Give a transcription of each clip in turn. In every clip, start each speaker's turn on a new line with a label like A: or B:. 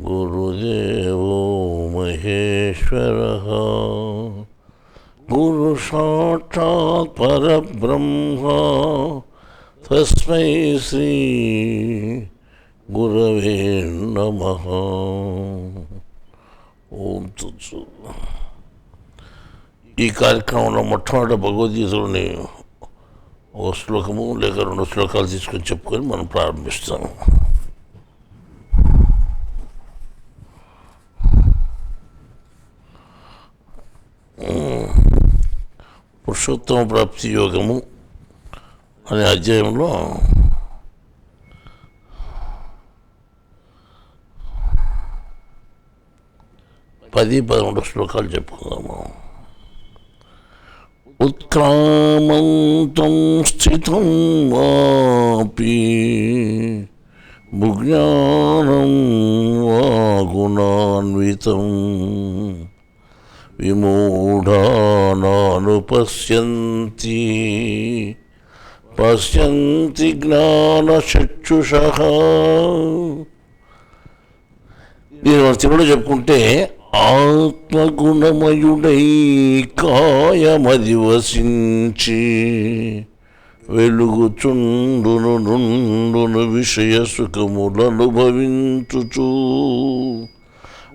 A: గురుదేవో మహేశ్వరః గురు సాక్షాత్ పరబ్రహ్మ తస్మై శ్రీ గురవే నమః. ఓం తత్సత్. ఈ కార్యక్రమంలో మొట్టమొదటి భగవద్గీతలోని ఓ శ్లోకము లేక 2 శ్లోకాలు తీసుకొని చెప్పుకొని మనం ప్రారంభిస్తాము. పురుషోత్తమ ప్రాప్తి యోగము అనే అధ్యాయంలో 10-11 శ్లోకాలు చెప్పుకుందాము. ఉత్క్రామంతం స్థితం వాపి భుజ్ఞానం వా గుణాన్వితం విమూఢానానుపశ్యంతి పశ్యంతి జ్ఞానచక్షుషః. దీని మన తెలుగులో చెప్పుకుంటే, ఆత్మగుణమయుడై కాయమదివసించి వెలుగుచుండును నుండును విషయ సుఖములనుభవించుచు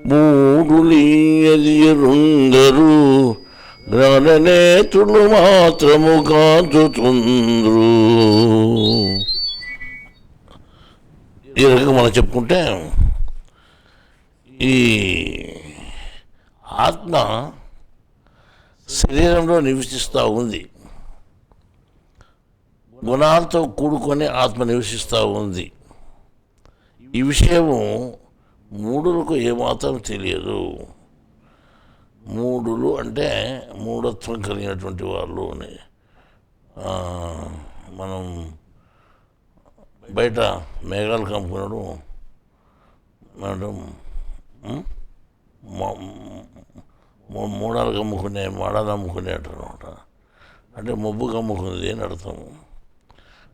A: మూఢులీయరుందరు జ్ఞాననేత్రులు మాత్రము కాంచుతుంద్రు. ఈ రకంగా మనం చెప్పుకుంటే, ఈ ఆత్మ శరీరంలో నివసిస్తూ ఉంది, గుణాలతో కూడుకొని ఆత్మ నివసిస్తూ ఉంది. ఈ విషయము మూఢులకు ఏమాత్రం తెలియదు. మూఢులు అంటే మూఢత్వం కలిగినటువంటి వాళ్ళు అని. మనం బయట మేఘాలు కమ్ముకున్నాడు మేడం, మూడాలు అమ్ముకునే మాడాలు అమ్ముకునే అంటారనమాట. అంటే మబ్బు కమ్ముకుంది అని అర్థం.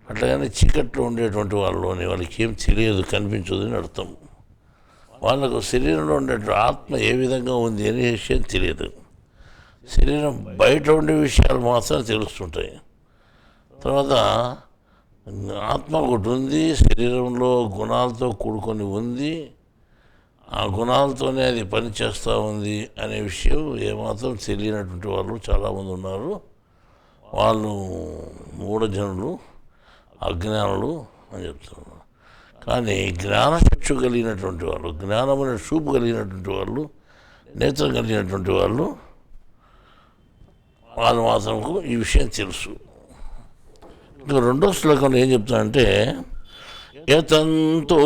A: అట్లాగని చీకట్లో ఉండేటువంటి వాళ్ళు అని వాళ్ళకి ఏం తెలియదు, కనిపించదు అని అర్థం. వాళ్ళకు శరీరంలో ఉండేటువంటి ఆత్మ ఏ విధంగా ఉంది అనే విషయం తెలియదు. శరీరం బయట ఉండే విషయాలు మాత్రం తెలుస్తుంటాయి. తర్వాత ఆత్మ ఒకటి ఉంది, శరీరంలో గుణాలతో కూడుకొని ఉంది, ఆ గుణాలతోనే అది పనిచేస్తూ ఉంది అనే విషయం ఏమాత్రం తెలియనటువంటి వాళ్ళు చాలామంది ఉన్నారు. వాళ్ళు మూఢజనులు, అజ్ఞానులు అని చెప్తున్నారు. కానీ జ్ఞానచక్షు కలిగినటువంటి వాళ్ళు, జ్ఞానమైన చూపు కలిగినటువంటి వాళ్ళు, నేత్రం కలిగినటువంటి వాళ్ళు మాత్రంకు ఈ విషయం తెలుసు. ఇంకా 2వ శ్లోకంలో ఏం చెప్తానంటే, యతంతో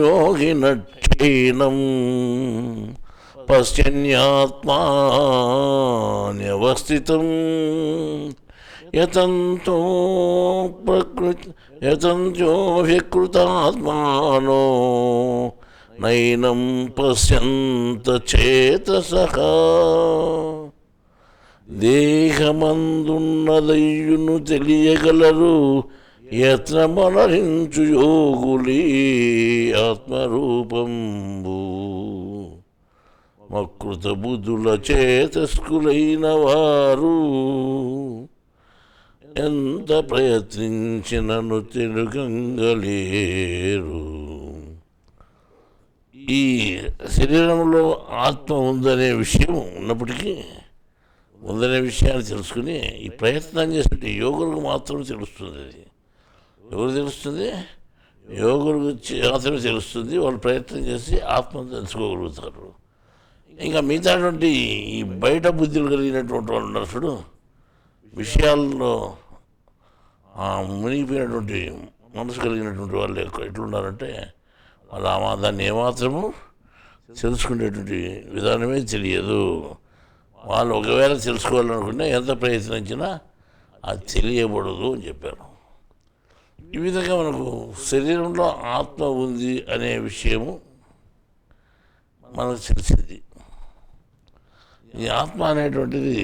A: యోగినక్షీణం పశ్యన్యాత్మాన్యవస్థితం యతంతో వ్యకృతాత్మానో నైనం పశ్యంత చేతసః. దేహమందున్నదయ్యును తెలియగలరు యత్నమనరించు యోగులీ ఆత్మరూపంబు. మకృత బుద్ధుల చేతస్కులైన వారు ఎంత ప్రయత్నించినను తెలుగంగలేరు. ఈ శరీరంలో ఆత్మ ఉందనే విషయం ఉన్నప్పటికీ, ఉందనే విషయాన్ని తెలుసుకుని ఈ ప్రయత్నం చేసే యోగులకు మాత్రం తెలుస్తుంది. అది ఎవరు తెలుస్తుంది? యోగులకు మాత్రమే తెలుస్తుంది. వాళ్ళు ప్రయత్నం చేసి ఆత్మను తెలుసుకోగలుగుతారు. ఇంకా మిగతాటువంటి ఈ బయట బుద్ధులు కలిగినటువంటి వాళ్ళు ఉన్నారు చూడు, విషయాల్లో మునిగిపోయినటువంటి మనసు కలిగినటువంటి వాళ్ళు ఎట్లున్నారంటే, వాళ్ళు దాన్ని ఏమాత్రము తెలుసుకునేటువంటి విధానమే తెలియదు. వాళ్ళు ఒకవేళ తెలుసుకోవాలనుకుంటే ఎంత ప్రయత్నించినా అది తెలియబడదు అని చెప్పారు. ఈ విధంగా మనకు శరీరంలో ఆత్మ ఉంది అనే విషయము మనకు తెలిసింది. ఈ ఆత్మ అనేటువంటిది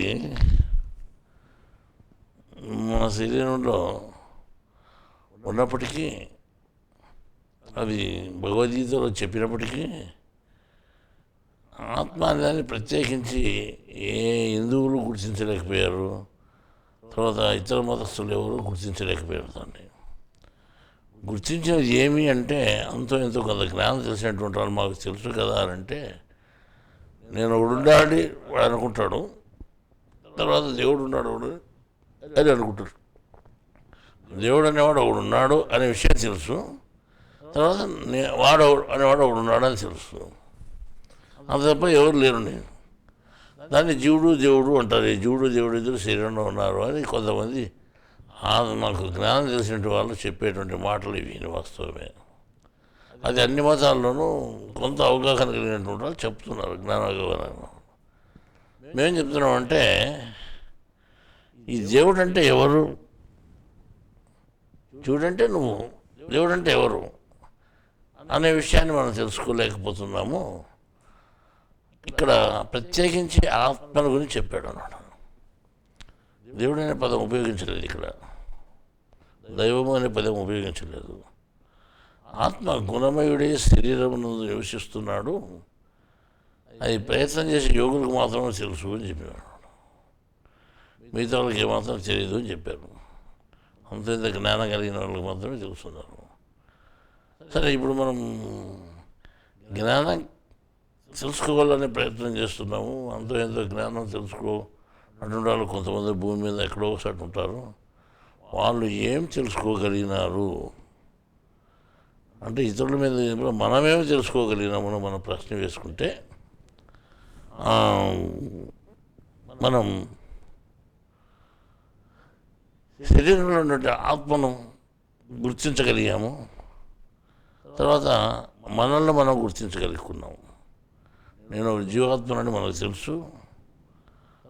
A: మన శరీరంలో ఉన్నప్పటికీ, అది భగవద్గీతలో చెప్పినప్పటికీ, ఆత్మ అనేదాన్ని ప్రత్యేకించి ఏ హిందువులు గుర్తించలేకపోయారు, తర్వాత ఇతర మతస్థులు ఎవరు గుర్తించలేకపోయారు. దాన్ని గుర్తించేది ఏమి అంటే, అంతో ఎంతో కొంత జ్ఞానం తెలిసినటువంటి వాళ్ళు మాకు తెలుసు కదా అని అంటే, నేను ఒకడున్నాడు వాడు అనుకుంటాడు, తర్వాత దేవుడు ఉన్నాడు అని అనుకుంటాడు. దేవుడు అనేవాడు ఒకడున్నాడు అనే విషయం తెలుసు, తర్వాత వాడు అనేవాడు ఒకడున్నాడు అని తెలుసు. అంత తప్ప ఎవరు లేరు. నేను దాన్ని జీవుడు దేవుడు అంటారు. ఈ జీవుడు దేవుడు ఇద్దరు శరీరంలో ఉన్నారు అని కొంతమంది మాకు జ్ఞానం తెలిసినటువంటి వాళ్ళు చెప్పేటువంటి మాటలు ఇవి వాస్తవమే. అది అన్ని మతాల్లోనూ కొంత అవగాహన కలిగినటువంటి వాళ్ళు చెప్తున్నారు, జ్ఞానావగాహన. మేమేం చెప్తున్నామంటే, ఈ దేవుడు అంటే ఎవరు, చూడంటే నువ్వు, దేవుడు అంటే ఎవరు అనే విషయాన్ని మనం తెలుసుకోలేకపోతున్నాము. ఇక్కడ ప్రత్యేకించి ఆత్మల గురించి చెప్పాడు అన్నాడు. దేవుడు అనే పదం ఉపయోగించలేదు, ఇక్కడ దైవము అనే పదం ఉపయోగించలేదు. ఆత్మ గుణమయుడే శరీరమును నివసిస్తున్నాడు, అది ప్రయత్నం చేసి యోగులకు మాత్రమే తెలుసు అని చెప్పాడు. మిగతా వాళ్ళకి ఏమాత్రం తెలియదు అని చెప్పారు. అంత జ్ఞానం కలిగిన వాళ్ళకి మాత్రమే తెలుస్తున్నారు. సరే, ఇప్పుడు మనం జ్ఞానం తెలుసుకోవాలనే ప్రయత్నం చేస్తున్నాము. అంతో ఎంతో జ్ఞానం అటువంటి వాళ్ళు కొంతమంది భూమి మీద ఎక్కడో ఒకసారి ఉంటారు. వాళ్ళు ఏం తెలుసుకోగలిగినారు అంటే, ఇతరుల మీద మనమేమో తెలుసుకోగలిగినామని మనం ప్రశ్న వేసుకుంటే, మనం శరీరంలో ఉన్నటువంటి ఆత్మను గుర్తించగలిగాము. తర్వాత మనల్ని మనం గుర్తించగలుగుకున్నాము. నేను ఒక జీవాత్మనని మనకు తెలుసు.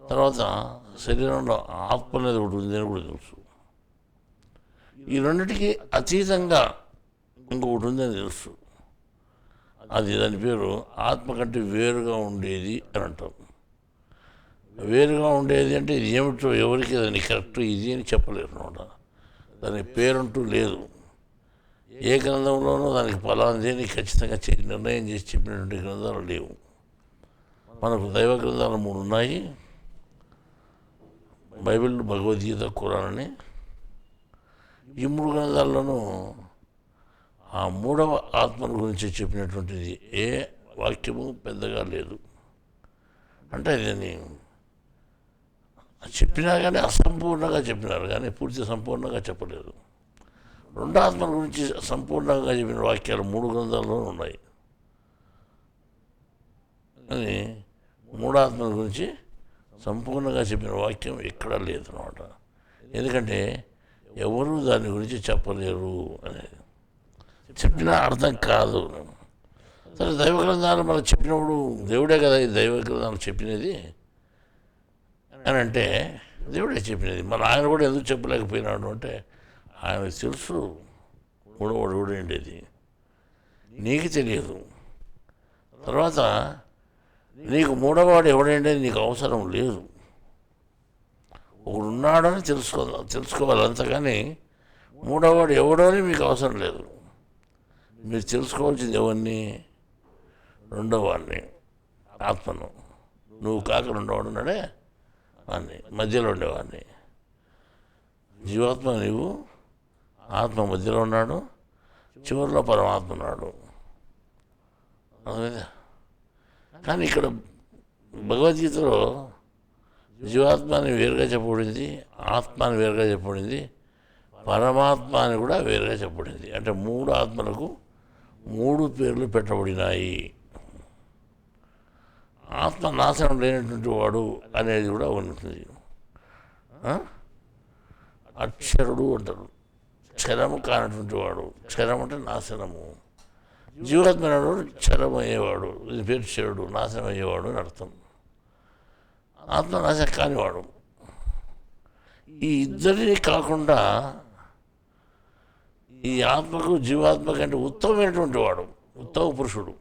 A: తర్వాత శరీరంలో ఆత్మ అనేది ఒకటి ఉంది అని కూడా తెలుసు. ఈ రెండింటికి అతీతంగా ఇంకొకటి ఉందని తెలుసు. అది దాని పేరు ఆత్మ కంటే వేరుగా ఉండేది అని అంటాం. వేరుగా ఉండేది అంటే ఇది ఏమిటో ఎవరికి దాన్ని కరెక్ట్ ఇది అని చెప్పలేరు అనమాట. దానికి పేరంటూ లేదు. ఏ గ్రంథంలోనూ దానికి ఫలాంది అని ఖచ్చితంగా నిర్ణయం చేసి చెప్పినటువంటి గ్రంథాలు లేవు. మనకు దైవ గ్రంథాలు 3 ఉన్నాయి: బైబిల్, భగవద్గీత, ఖురాన్ అని. ఈ 3 గ్రంథాల్లోనూ ఆ మూడవ ఆత్మను గురించి చెప్పినటువంటిది ఏ వాక్యము పెద్దగా లేదు. అంటే దీన్ని చెప్పినా కానీ అసంపూర్ణంగా చెప్పినారు, కానీ పూర్తి సంపూర్ణంగా చెప్పలేదు. రెండో ఆత్మల గురించి సంపూర్ణంగా చెప్పిన వాక్యాలు 3 గ్రంథాల్లోనూ ఉన్నాయి, కానీ మూడో ఆత్మల గురించి సంపూర్ణంగా చెప్పిన వాక్యం ఎక్కడా లేదు అన్నమాట. ఎందుకంటే ఎవరు దాని గురించి చెప్పలేరు అనేది, చెప్పినా అర్థం కాదు. సరే, దైవ గ్రంథాలు మనకు చెప్పినప్పుడు దేవుడే కదా ఈ దైవ గ్రంథాలు చెప్పినది అని అంటే, దేవుడే చెప్పినది. మన ఆయన కూడా ఎందుకు చెప్పలేకపోయినాడు అంటే, ఆయనకు తెలుసు మూడవడు కూడా ఉండేది, నీకు తెలియదు. తర్వాత నీకు మూడవవాడు ఎవడేంటేది నీకు అవసరం లేదు. ఒకడున్నాడని తెలుసుకోవాలి అంతగాని మూడవవాడు ఎవడో అని మీకు అవసరం లేదు. మీరు తెలుసుకోవాల్సింది ఎవరిని? రెండోవాడిని, ఆత్మను. నువ్వు కాక రెండోవాడు ఉన్నాడే వాడిని, మధ్యలో ఉండేవాడిని. జీవాత్మ నీవు, ఆత్మ మధ్యలో ఉన్నాడు, చివరిలో పరమాత్మ ఉన్నాడు. అర్థమైందా? కానీ ఇక్కడ భగవద్గీతలో జీవాత్మ అని వేరుగా చెప్పబడింది, ఆత్మ అని వేరుగా చెప్పబడింది, పరమాత్మ అని కూడా వేరుగా చెప్పబడింది. అంటే 3 ఆత్మలకు 3 పేర్లు పెట్టబడినాయి. ఆత్మ నాశనం లేనటువంటి వాడు అనేది కూడా ఉంటుంది. అక్షరుడు అంటారు, క్షరము కానటువంటి వాడు. క్షరం అంటే నాశనము. జీవాత్మ అనేవాడు క్షరం అయ్యేవాడు, ఇది పేరు క్షరుడు, నాశనం అయ్యేవాడు అని అర్థం. ఆత్మ నాశనం కానివాడు. ఈ ఇద్దరిని కాకుండా ఈ ఆత్మకు జీవాత్మ కంటే ఉత్తమమైనటువంటి వాడు, ఉత్తమ పురుషుడు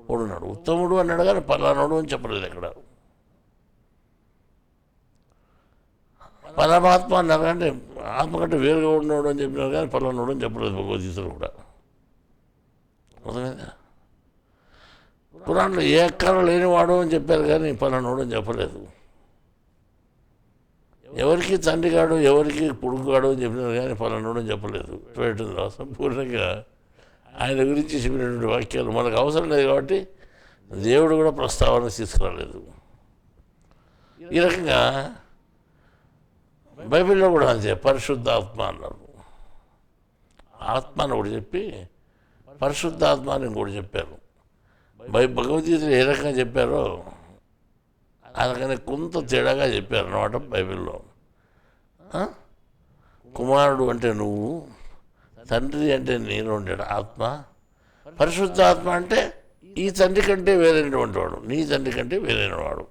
A: వాడున్నాడు. ఉత్తముడు అన్నాడు కానీ పలానాడు అని చెప్పలేదు ఎక్కడ. పరమాత్మ అన్నారు అంటే ఆత్మ కంటే వేరుగా ఉన్నాడు అని చెప్పినారు కానీ పలానాడు అని చెప్పలేదు భగవద్గీతలో కూడా. అర్థమైందా? పురాణంలో ఏ అక్కర లేనివాడు అని చెప్పారు కానీ పలానాడు అని చెప్పలేదు. ఎవరికి తండ్రి కాడు, ఎవరికి కొడుకు కాడు అని చెప్పినారు కానీ పలానాడు అని చెప్పలేదు. సంపూర్ణంగా ఆయన గురించి చెప్పినటువంటి వాక్యాలు మనకు అవసరం లేదు కాబట్టి దేవుడు కూడా ప్రస్తావన తీసుకురాలేదు. ఈ రకంగా బైబిల్లో కూడా అంతే, పరిశుద్ధాత్మ అన్నారు. ఆత్మ అని ఒకటి చెప్పి పరిశుద్ధాత్మ అని ఇంకోటి చెప్పారు. భగవద్గీతలో ఏ రకంగా చెప్పారో అందుకని కొంత తేడాగా చెప్పారు అన్నమాట బైబిల్లో. కుమారుడు అంటే నువ్వు, తండ్రి అంటే నేను ఉండేడు ఆత్మ, పరిశుద్ధాత్మ అంటే ఈ తండ్రి కంటే వేరైనటువంటి వాడు, నీ తండ్రి కంటే వేరైన వాడు.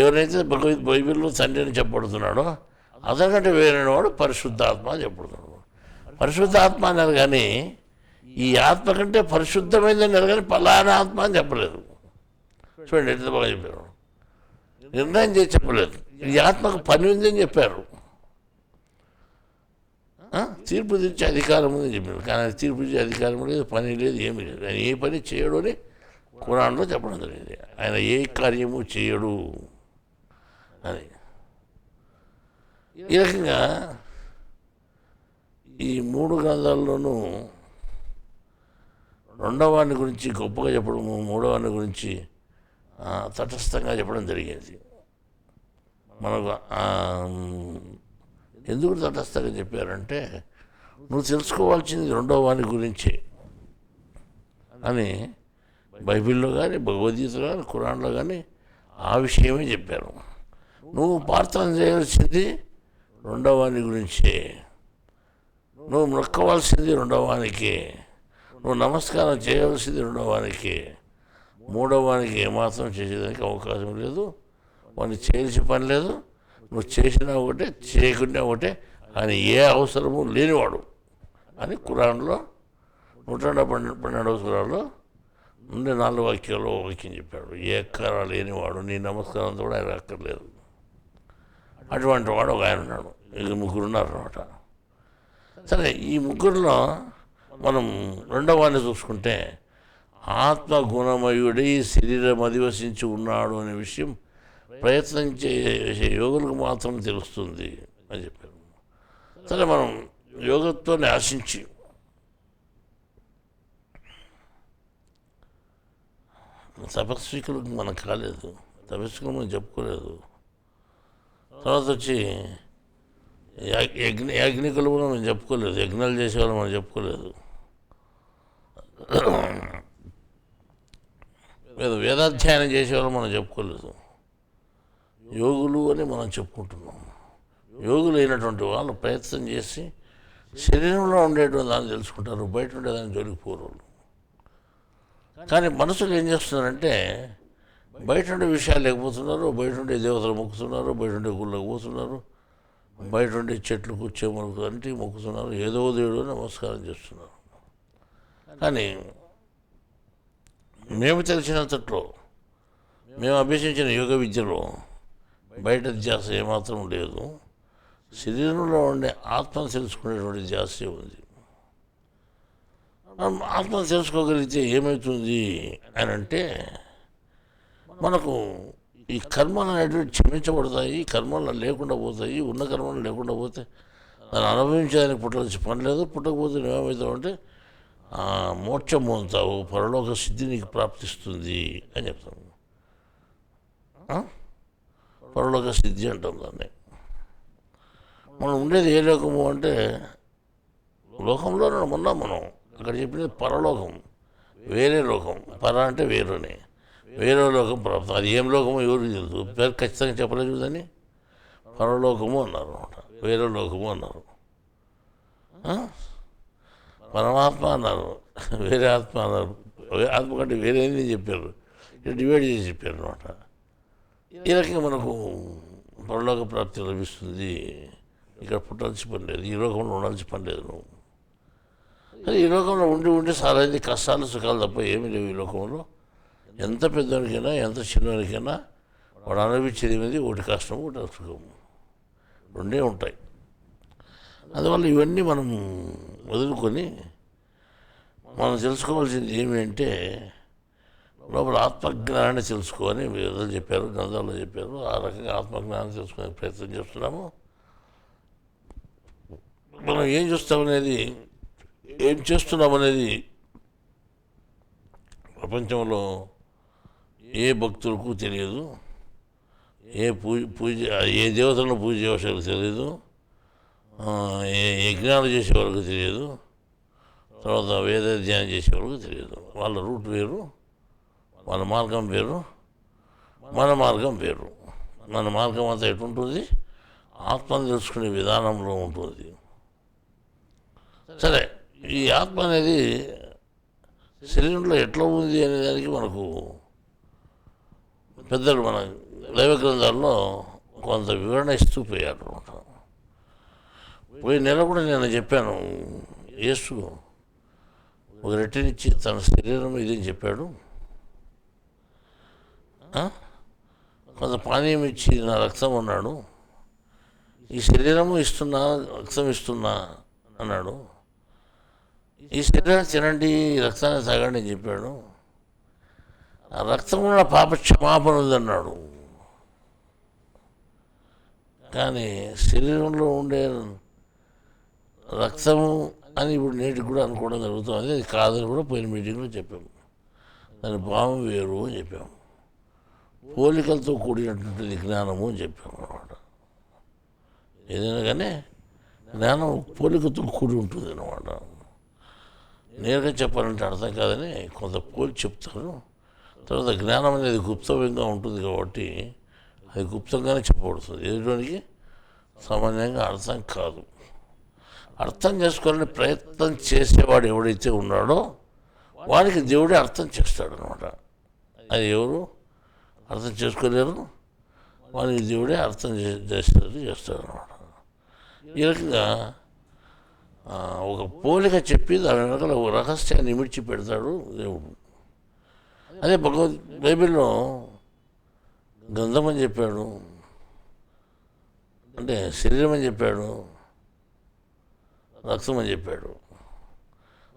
A: ఎవరైతే బైబిల్లో తండ్రి అని చెప్పబడుతున్నాడో అతనికంటే వేరైన వాడు పరిశుద్ధాత్మ అని చెప్పబడుతున్నాడు. పరిశుద్ధాత్మ అన్నారు కానీ ఈ ఆత్మ కంటే పరిశుద్ధమైందని అన్నారు కానీ పలానా ఆత్మ అని చెప్పలేదు. చూడండి ఎంత బాగా చెప్పారు. నిర్ణయం చేసి చెప్పలేదు. ఈ ఆత్మకు పని ఉందని చెప్పారు, తీర్పు తెచ్చే అధికారం ఉందని చెప్పారు. కానీ తీర్పు తెచ్చే అధికారం లేదు, పని లేదు, ఏమీ లేదు. ఆయన ఏ పని చేయడు అని ఖురాన్లో చెప్పడం జరిగింది. ఆయన ఏ కార్యము చేయడు అని. ఈ రకంగా ఈ 3 గ్రంథాల్లోనూ రెండవాని గురించి గొప్పగా చెప్పడము, మూడవాని గురించి తటస్థంగా చెప్పడం జరిగింది. మనకు ఎందుకు తటస్థంగా చెప్పారంటే నువ్వు తెలుసుకోవాల్సింది రెండవ వాని గురించి అని బైబిల్లో కానీ భగవద్గీతలో కానీ ఖురాన్లో కానీ ఆ విషయమే చెప్పారు. నువ్వు ప్రార్థన చేయాల్సింది రెండవ వాని గురించే, నువ్వు మొక్కవలసింది రెండవ వానికి, నువ్వు నమస్కారం చేయవలసింది రెండవ వానికి, మూడవ వానికి ఏమాత్రం చేసేదానికి అవకాశం లేదు, వాడిని చేయాల్సిన పని లేదు. నువ్వు చేసినా ఒకటే, చేయకుండా ఒకటే, ఆయన ఏ అవసరము లేనివాడు అని ఖురాన్లో 112వ సూరాలో ఉండే 4 వాక్యాల్లో వాక్యం చెప్పాడు. ఏ అక్కర లేనివాడు, నీ నమస్కారంతో కూడా ఆయన అక్కర్లేదు. అటువంటి వాడు ఒక ఆయన ఉన్నాడు. ఇక 3 ఉన్నారన్నమాట. సరే, ఈ 3లో మనం రెండవ వాడిని చూసుకుంటే ఆత్మ గుణమయుడై శరీరం అధివసించి ఉన్నాడు అనే విషయం ప్రయత్నం చేసే యోగులకు మాత్రం తెలుస్తుంది అని చెప్పారు. సరే, మనం యోగత్వాన్ని ఆశించి తపస్వికులకు మనం కాలేదు, తపస్వికులు మనం చెప్పుకోలేదు. తర్వాత వచ్చి యాజ్ఞికులు కూడా మనం చెప్పుకోలేదు, యజ్ఞాలు చేసేవాళ్ళు మనం చెప్పుకోలేదు, వేదాధ్యయనం చేసేవాళ్ళు మనం చెప్పుకోలేదు. యోగులు అని మనం చెప్పుకుంటున్నాం. యోగులు అయినటువంటి వాళ్ళు ప్రయత్నం చేసి శరీరంలో ఉండేటువంటి దాన్ని తెలుసుకుంటారు, బయట ఉండేదాన్ని జోలికి పోరు. కానీ మనసులు ఏం చేస్తున్నారంటే బయట ఉండే విషయాలు లేకపోతున్నారు, బయట ఉండే దేవతలు మొక్కుతున్నారు, బయట ఉండే గుళ్ళకు పోతున్నారు, బయట ఉండే చెట్లు కూర్చోమలకు అంటే మొక్కుతున్నారు, ఏదో దేవుడు నమస్కారం చేస్తున్నారు. కానీ మేము తెలిసినంతట్లో, మేము అభ్యసించిన యోగ విద్యలో బయట ధ్యాస ఏమాత్రం లేదు. శరీరంలో ఉండే ఆత్మను తెలుసుకునేటువంటి ధ్యాసే ఉంది. ఆత్మను తెలుసుకోగలిగితే ఏమవుతుంది అని అంటే మనకు ఈ కర్మలు అనేటువంటి క్షమించబడతాయి, కర్మలు లేకుండా పోతాయి. ఉన్న కర్మలు లేకుండా పోతే దాన్ని అనుభవించేదానికి పుట్టాల్సిన పని లేదు. పుట్టకపోతే ఏమవుతావు అంటే మోక్షం పొందుతావు, పరలోక సిద్ధి నీకు ప్రాప్తిస్తుంది అని చెప్తాము. పరలోక సిద్ధి అంటాం దాన్ని. మనం ఉండేది ఏ లోకము అంటే లోకంలోనే ఉన్నాం మనం. అక్కడ చెప్పినది పరలోకం, వేరే లోకం. పర అంటే వేరుని, వేరే లోకం ప్రాప్తం. అది ఏం లోకమో ఎవరికి తెలుసు, పేరు ఖచ్చితంగా చెప్పలేదు దాన్ని. పరలోకము అన్నారు అనమాట, వేరే లోకము అన్నారు. పరమాత్మ అన్నారు, వేరే ఆత్మ అన్నారు. ఆత్మ కంటే వేరే ఏంది చెప్పారు, డివైడ్ చేసి చెప్పారు అనమాట. ఈ రకంగా మనకు పరలోక ప్రాప్తి లభిస్తుంది. ఇక్కడ పుట్టాల్సి పని లేదు, ఈ లోకంలో ఉండాల్సి పని లేదు నువ్వు. అది ఈ లోకంలో ఉండి ఉండి సారైంది కష్టాలు సుఖాలు తప్ప ఏమీ లేవు ఈ లోకంలో. ఎంత పెద్దవానికైనా ఎంత చిన్నవానికైనా వాడు అనుభవించేది ఏమిది, ఒకటి కష్టం ఒకటి సుఖము, రెండే ఉంటాయి. అందువల్ల ఇవన్నీ మనం వదులుకొని మనం తెలుసుకోవాల్సింది ఏమి అంటే లోపల ఆత్మజ్ఞానాన్ని తెలుసుకోని వేదాలు చెప్పారు, గ్రంథాల్లో చెప్పారు. ఆ రకంగా ఆత్మజ్ఞానం తెలుసుకునే ప్రయత్నం చేస్తున్నాము. మనం ఏం చూస్తామనేది, ఏం చేస్తున్నామనేది ప్రపంచంలో ఏ భక్తులకు తెలియదు, ఏ దేవతలను పూజ చేసేవాళ్ళకి తెలియదు, ఏ యజ్ఞాలు చేసేవాళ్ళకి తెలియదు, తర్వాత వేద ధ్యానం చేసేవాళ్ళకి తెలియదు. వాళ్ళ రూట్ వేరు, వాళ్ళ మార్గం వేరు, మన మార్గం వేరు. మన మార్గం అంతా ఎటుంటుంది, ఆత్మను తెలుసుకునే విధానంలో ఉంటుంది. సరే, ఈ ఆత్మ అనేది శరీరంలో ఎట్లా ఉంది అనే దానికి మనకు పెద్దలు మన దైవ గ్రంథాల్లో కొంత వివరణ ఇస్తూ పోయారు అనమాట. పోయి నెల కూడా నేను చెప్పాను, యేసు ఒక రెట్టినిచ్చి తన శరీరం ఇదని చెప్పాడు, కొంత పానీయం ఇచ్చి నా రక్తం అన్నాడు, ఈ శరీరము ఇస్తున్నా రక్తం ఇస్తున్నా అన్నాడు, ఈ శరీరాన్ని తినండి ఈ రక్తాన్ని తాగండి అని చెప్పాడు. ఆ రక్తంలో పాప క్షమాపణ ఉందన్నాడు. కానీ శరీరంలో ఉండే రక్తము అని ఇప్పుడు నేటికి కూడా అనుకోవడం జరుగుతుంది. అది కాదని కూడా పోయిన మీటింగ్లో చెప్పాము. దాని భావం వేరు అని చెప్పాము. పోలికలతో కూడినటువంటిది జ్ఞానము అని చెప్పాము అన్నమాట. ఏదైనా కానీ జ్ఞానం పోలికతో కూడి ఉంటుంది అన్నమాట. నేరుగా చెప్పాలంటే అర్థం కాదని కొంత పోల్చి చెప్తారు. తర్వాత జ్ఞానం అనేది గుప్తంగా ఉంటుంది కాబట్టి అది గుప్తంగానే చెప్పబడుతుంది. ఎదుటికి సామాన్యంగా అర్థం కాదు. అర్థం చేసుకోవాలని ప్రయత్నం చేసేవాడు ఎవడైతే ఉన్నాడో వాడికి దేవుడే అర్థం చేస్తాడు అనమాట. అది ఎవరు అర్థం చేసుకోలేరు, వాడికి దేవుడే అర్థం చేస్తాడు అనమాట. ఈ రకంగా ఒక పోలిక చెప్పి దాని వెనకాల ఒక రహస్యాన్ని ఇమిడ్చి పెడతాడు దేవుడు. అదే బైబిల్లో గంధం అని చెప్పాడు, అంటే శరీరం అని చెప్పాడు, రక్తం అని చెప్పాడు.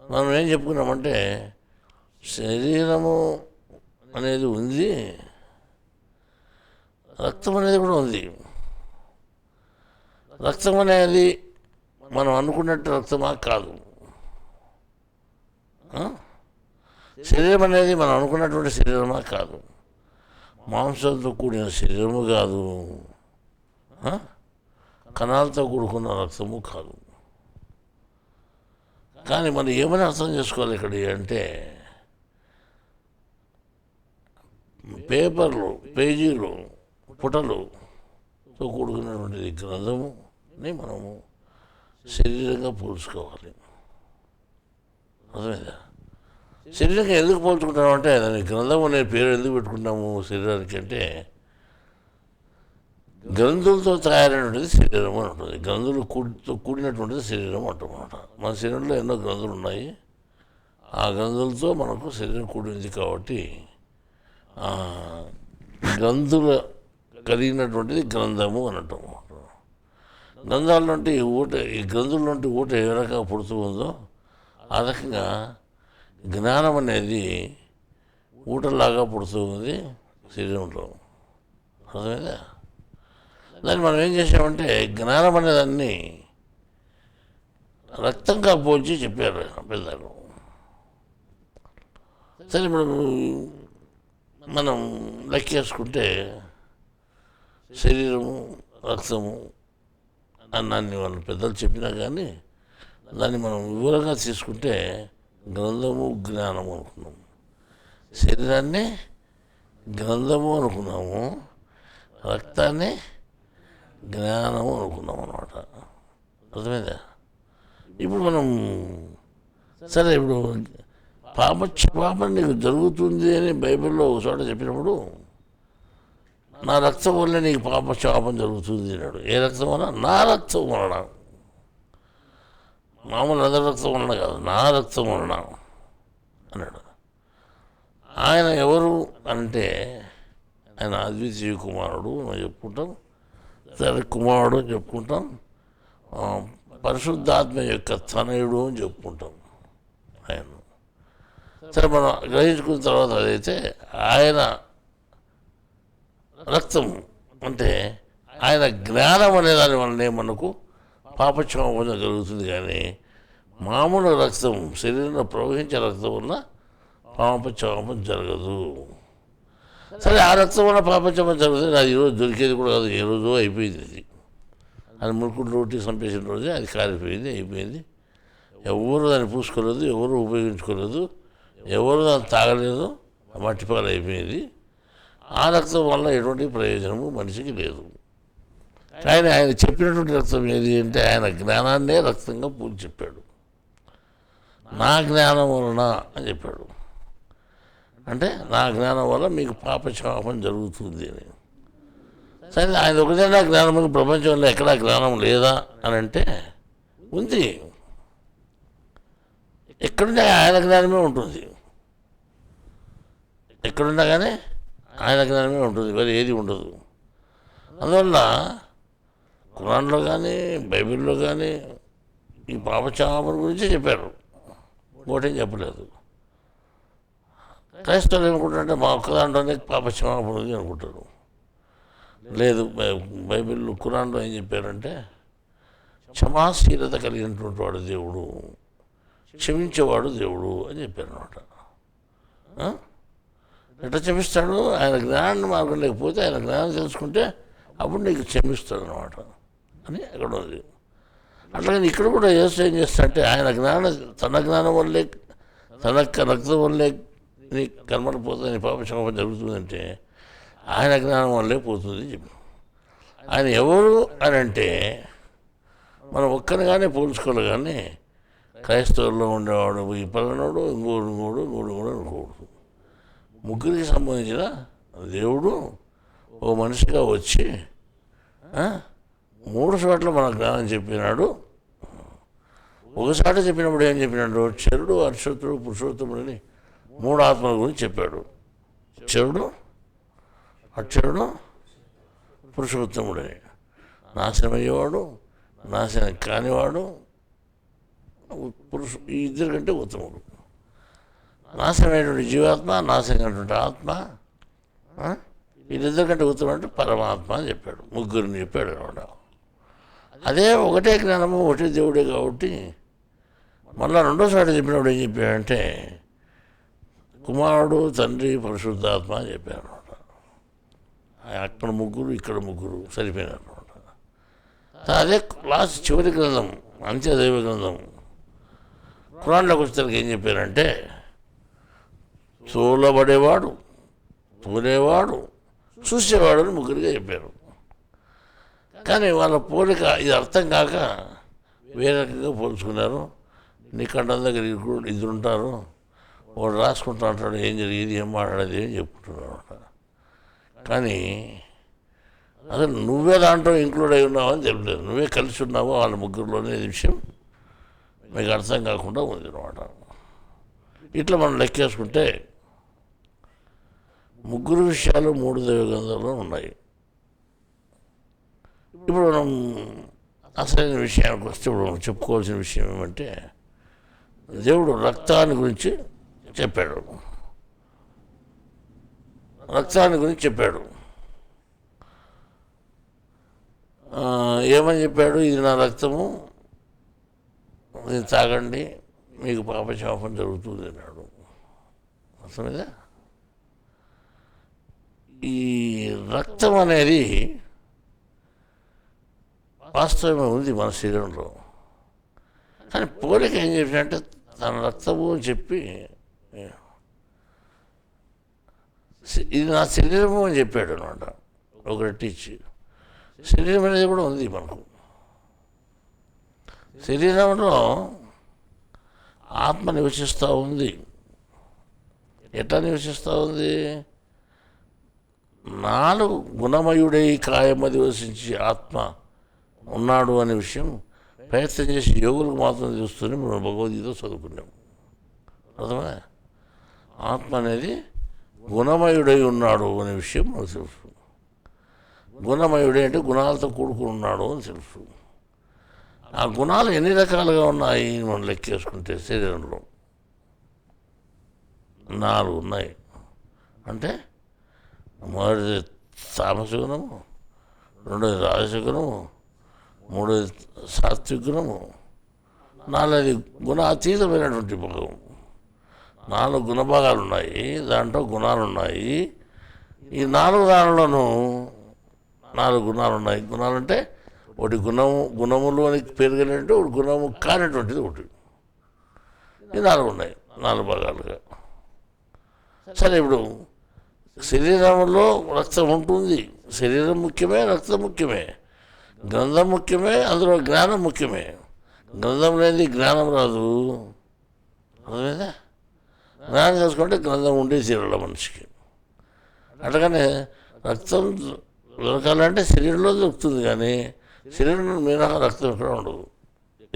A: మనం ఏం చెప్పుకున్నామంటే శరీరము అనేది ఉంది, రక్తం అనేది కూడా ఉంది. రక్తం అనేది మనం అనుకున్నట్టు రక్తమా కాదు. శరీరం అనేది మనం అనుకున్నటువంటి శరీరమా కాదు. మాంసంతో కూడిన శరీరము కాదు, కణాలతో కూడుకున్న రక్తము కాదు. కానీ మనం ఏమని అర్థం చేసుకోవాలి ఇక్కడ అంటే పేపర్లు, పేజీలు, పుటలుతో కూడుకున్నటువంటిది గ్రంథముని మనము శరీరంగా పోల్చుకోవాలి. అర్థమైందా? శరీరంగా ఎందుకు పోల్చుకుంటాము అంటే దానికి గ్రంథం అనే పేరు ఎందుకు పెట్టుకుంటాము శరీరానికి అంటే గ్రంథులతో తయారైనటువంటిది శరీరం అని ఉంటుంది. గ్రంథులు కూడినటువంటిది శరీరం అంటాం అన్నమాట. మన శరీరంలో ఎన్నో గ్రంథులు ఉన్నాయి. ఆ గ్రంథులతో మనకు శరీరం కూడింది కాబట్టి గ్రంథుల కలిగినటువంటిది గ్రంథము అని అంటాం. గ్రంథాల నుండి ఈ గ్రంథుల నుండి ఊట ఏ రకంగా పుడుతూ ఉందో ఆ రకంగా జ్ఞానం అనేది ఊటలాగా పుడుతూ ఉంది శరీరంలో. అర్థమైందా? దాన్ని మనం ఏం చేసామంటే జ్ఞానం అనేదాన్ని రక్తంగా పోల్చి చెప్పారు పెద్దలు. సరే ఇప్పుడు మనం లెక్కేసుకుంటే శరీరము రక్తము అన్నాన్ని వాళ్ళు పెద్దలు చెప్పినా కానీ దాన్ని మనం వివరంగా తీసుకుంటే గ్రంథము జ్ఞానము అనుకున్నాము. శరీరాన్ని గ్రంథము అనుకున్నాము, రక్తాన్ని జ్ఞానము అనుకున్నాం అన్నమాట. అర్థమైందా? ఇప్పుడు మనం సరే ఇప్పుడు పాపం నీకు జరుగుతుంది అని బైబిల్లో ఒక చోట చెప్పినప్పుడు నా రక్తం వల్ల నీకు పాపం జరుగుతుంది అన్నాడు. ఏ రక్తం వల్ల? నా రక్తం వలన. మామూలు అందరి రక్తం వలన కాదు, నా రక్తం వలన అన్నాడు. ఆయన ఎవరు అంటే ఆయన అద్వితీయ కుమారుడు మనం చెప్పుకుంటాం, సరే కుమారుడు అని చెప్పుకుంటాం, పరిశుద్ధాత్మ యొక్క తనయుడు అని చెప్పుకుంటాం ఆయన. సరే మనం గ్రహించుకున్న తర్వాత అదైతే ఆయన రక్తం అంటే ఆయన జ్ఞానం అనే దాని వల్లనే మనకు పాపక్షమాపణ జరుగుతుంది. కానీ మామూలు రక్తం శరీరంలో ప్రవహించే రక్తం వల్ల పాపక్షమాపణ జరగదు. సరే ఆ రక్తం వల్ల పాపక్షమాపణ జరుగుతుంది, అది ఈరోజు దొరికేది కూడా కాదు, ఏ రోజు అయిపోయింది. అది మురుకుడు రోటీ చంపేసిన రోజే అది కారిపోయింది, అయిపోయింది. ఎవరు దాన్ని పూసుకోలేదు, ఎవరు ఉపయోగించుకోలేదు, ఎవరు దాన్ని తాగలేదు, మట్టిపాలు అయిపోయింది. ఆ రక్తం వల్ల ఎటువంటి ప్రయోజనము మనిషికి లేదు. కానీ ఆయన చెప్పినటువంటి రక్తం ఏది అంటే ఆయన జ్ఞానాన్నే రక్తంగా పూర్తి చెప్పాడు. నా జ్ఞానం వలన అని చెప్పాడు. అంటే నా జ్ఞానం వల్ల మీకు పాపక్షమాపణ జరుగుతుంది అని. సరే ఆయన ఒకటైనా జ్ఞానం ప్రపంచంలో ఎక్కడా జ్ఞానం లేదా అని అంటే ఉంది. ఎక్కడున్నా ఆయన జ్ఞానమే ఉంటుంది, ఎక్కడున్నా కానీ ఆయన జ్ఞానమే ఉంటుంది, మరి ఏది ఉండదు. అందువల్ల ఖురాన్లో కానీ బైబిల్లో కానీ ఈ పాపక్షమాపణ గురించి చెప్పారు, ఇంకోటేం చెప్పలేదు. క్రైస్తవులు ఏమనుకుంటారంటే మా ఒక్క దాంట్లోనే పాపక్షమాపణ ఉంది అనుకుంటారు. లేదు, బైబిల్ ఖురాన్లో ఏం చెప్పారంటే క్షమాశీలత కలిగినటువంటి వాడు దేవుడు, క్షమించేవాడు దేవుడు అని చెప్పారు అనమాట. ఎట్లా క్షమిస్తాడు? ఆయన జ్ఞానాన్ని మార్గం లేకపోతే ఆయన జ్ఞానం తెలుసుకుంటే అప్పుడు నీకు క్షమిస్తాడు అనమాట అని అక్కడ ఉంది. అట్లాగే ఇక్కడ కూడా యేసు ఏం చేస్తాడంటే ఆయన తన జ్ఞానం వల్లే, తన రక్తం వల్లే నీ కర్మలు పోతుంది, నీ పాపక్షమాపణ జరుగుతుందంటే ఆయన జ్ఞానం వల్లే పోతుంది చెప్పి. ఆయన ఎవరు అని అంటే మనం ఒక్కరిగానే పోల్చుకోవాలి. కానీ క్రైస్తవుల్లో ఉండేవాడు ఈ పలనోడు, ఇంకోడు అనుకోకూడదు. ముగ్గురికి సంబంధించిన దేవుడు ఓ మనిషిగా వచ్చి 3 చోట్ల మన జ్ఞానం చెప్పినాడు. ఒకసారి చెప్పినప్పుడు ఏం చెప్పినాడు? చరుడు, అర్షతుడు, పురుషోత్తముడు అని 3 ఆత్మల గురించి చెప్పాడు. చరుడు, అక్షరుడు, పురుషోత్తముడని. నాశనమయ్యేవాడు, నాశనం కానివాడు, ఈ ఇద్దరి కంటే ఉత్తముడు. నాశనమైనటువంటి జీవాత్మ, నాశనమైనటువంటి ఆత్మ, వీళ్ళిద్దరి కంటే ఉత్తమం అంటే పరమాత్మ అని చెప్పాడు. ముగ్గురిని చెప్పాడు అనమాట. అదే ఒకటే జ్ఞానము, ఒకటే దేవుడే కాబట్టి మళ్ళా రెండోసారి చెప్పినప్పుడు ఏం చెప్పాడంటే కుమారుడు, తండ్రి, పరిశుద్ధాత్మ అని చెప్పాడు అనమాట. అక్కడ ముగ్గురు, ఇక్కడ ముగ్గురు సరిపోయినారు అనమాట. అదే లాస్ట్ చివరి గ్రంథం, అంత్యదైవ గ్రంథం ఖురాన్లోకి వచ్చేసరికి ఏం చెప్పారంటే తోలబడేవాడు, తోలేవాడు, చూసేవాడు అని ముగ్గురిగా చెప్పారు. కానీ వాళ్ళ పోలిక ఇది అర్థం కాక వేరే రకంగా పోల్చుకున్నారు. నీ కంఠం దగ్గర ఇద్దరు ఉంటారు, వాడు రాసుకుంటూ ఉంటాడు ఏం జరిగేది, ఏం మాట్లాడేది ఏం చెప్పుకుంటున్నాడు. కానీ అసలు నువ్వే దాంట్లో ఇంక్లూడ్ అయి ఉన్నావు అని చెప్పలేదు, నువ్వే కలిసి ఉన్నావు వాళ్ళ ముగ్గురులోనే విషయం మీకు అర్థం కాకుండా ఉంది అనమాట. ఇట్లా మనం లెక్కేసుకుంటే ముగ్గురు విషయాలు 3 దైవ గ్రంథాల్లో ఉన్నాయి. ఇప్పుడు మనం అసలైన విషయానికి వస్తే ఇప్పుడు మనం చెప్పుకోవాల్సిన విషయం ఏమంటే దేవుడు రక్తాన్ని గురించి చెప్పాడు. రక్తాన్ని గురించి చెప్పాడు. ఏమని చెప్పాడు? ఇది నా రక్తము, ఇది తాగండి, మీకు పాపశాపం జరుగుతుంది అన్నాడు. అర్థమైందా? ఈ రక్తం అనేది వాస్తవమే ఉంది మన శరీరంలో, కానీ పోలిక ఏం చెప్పినట్టే తన రక్తము అని చెప్పి ఇది నా శరీరము అని చెప్పాడు అనమాట. ఒకటి టీచ్ శరీరం అనేది కూడా ఉంది మనకు. శరీరంలో ఆత్మ నివసిస్తూ ఉంది. ఎట్లా నివసిస్తూ ఉంది? 4 గుణమయుడై కాయమది వసించి ఆత్మ ఉన్నాడు అనే విషయం ప్రయత్నం చేసి యోగులకు మాత్రం చూస్తూనే మనం భగవద్గీత చదువుకున్నాం. అర్థమే? ఆత్మ అనేది గుణమయుడై ఉన్నాడు అనే విషయం మనకు తెలుసు. గుణమయుడే అంటే గుణాలతో కూడుకుని ఉన్నాడు అని తెలుసు. ఆ గుణాలు ఎన్ని రకాలుగా ఉన్నాయి మనం లెక్కేసుకుంటే శరీరంలో 4 ఉన్నాయి. అంటే మొదటిది తామస గుణము, రెండోది రాజస గుణము, మూడోది సాత్విక గుణము, 4ది గుణాతీతమైనటువంటి భాగం. 4 గుణభాగాలు ఉన్నాయి, దాంట్లో గుణాలు ఉన్నాయి. ఈ 4 దానిలోనూ 4 గుణాలు ఉన్నాయి. గుణాలు అంటే ఒకటి గుణములు అని పేరు కలిగినట్టు, ఒకటి గుణము కానిటువంటిది ఒకటి. ఈ 4 ఉన్నాయి, 4 భాగాలుగా. సరే, ఇప్పుడు శరీరంలో రక్తం ఉంటుంది. శరీరం ముఖ్యమే, రక్తం ముఖ్యమే, గ్రంథం ముఖ్యమే, అందులో జ్ఞానం ముఖ్యమే. గ్రంథం లేనిది జ్ఞానం రాదు. అర్థమైందా? జ్ఞానం చేసుకుంటే గ్రంథం ఉండే తీరాల మనిషికి. అట్లాగనే రక్తం దొరకాలంటే శరీరంలో దొరుకుతుంది, కానీ శరీరంలో మినహా రక్తం ఎక్కడ ఉండదు.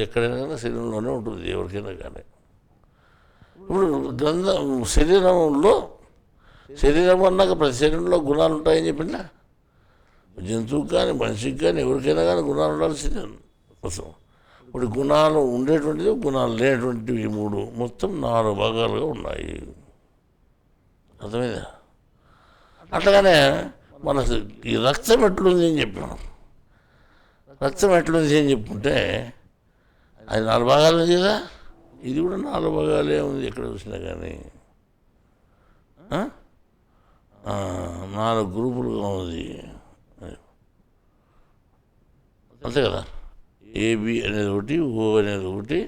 A: ఎక్కడైనా కానీ శరీరంలోనే ఉంటుంది, ఎవరికైనా కానీ. ఇప్పుడు శరీరం అన్నాక ప్రతి శరీరంలో గుణాలు ఉంటాయని చెప్పిందా? జంతువుకి కానీ మనిషికి కానీ ఎవరికైనా కానీ గుణాలు ఉండాల్సిందే కోసం. ఇప్పుడు గుణాలు ఉండేటువంటిది, గుణాలు లేనటువంటివి 3, మొత్తం 4 భాగాలుగా ఉన్నాయి. అర్థమైందా? అట్లాగనే మన ఈ రక్తం ఎట్లుంది అని చెప్పాం. రక్తం ఎట్లుంది అని చెప్పుకుంటే అది 4 భాగాలు ఉంది కదా, ఇది కూడా 4 భాగాలే ఉంది ఎక్కడ చూసినా కానీ. 4 గ్రూపులుగా ఉంది, అంతే కదా. ఏబి అనేది ఒకటి, ఓ అనేది ఒకటి,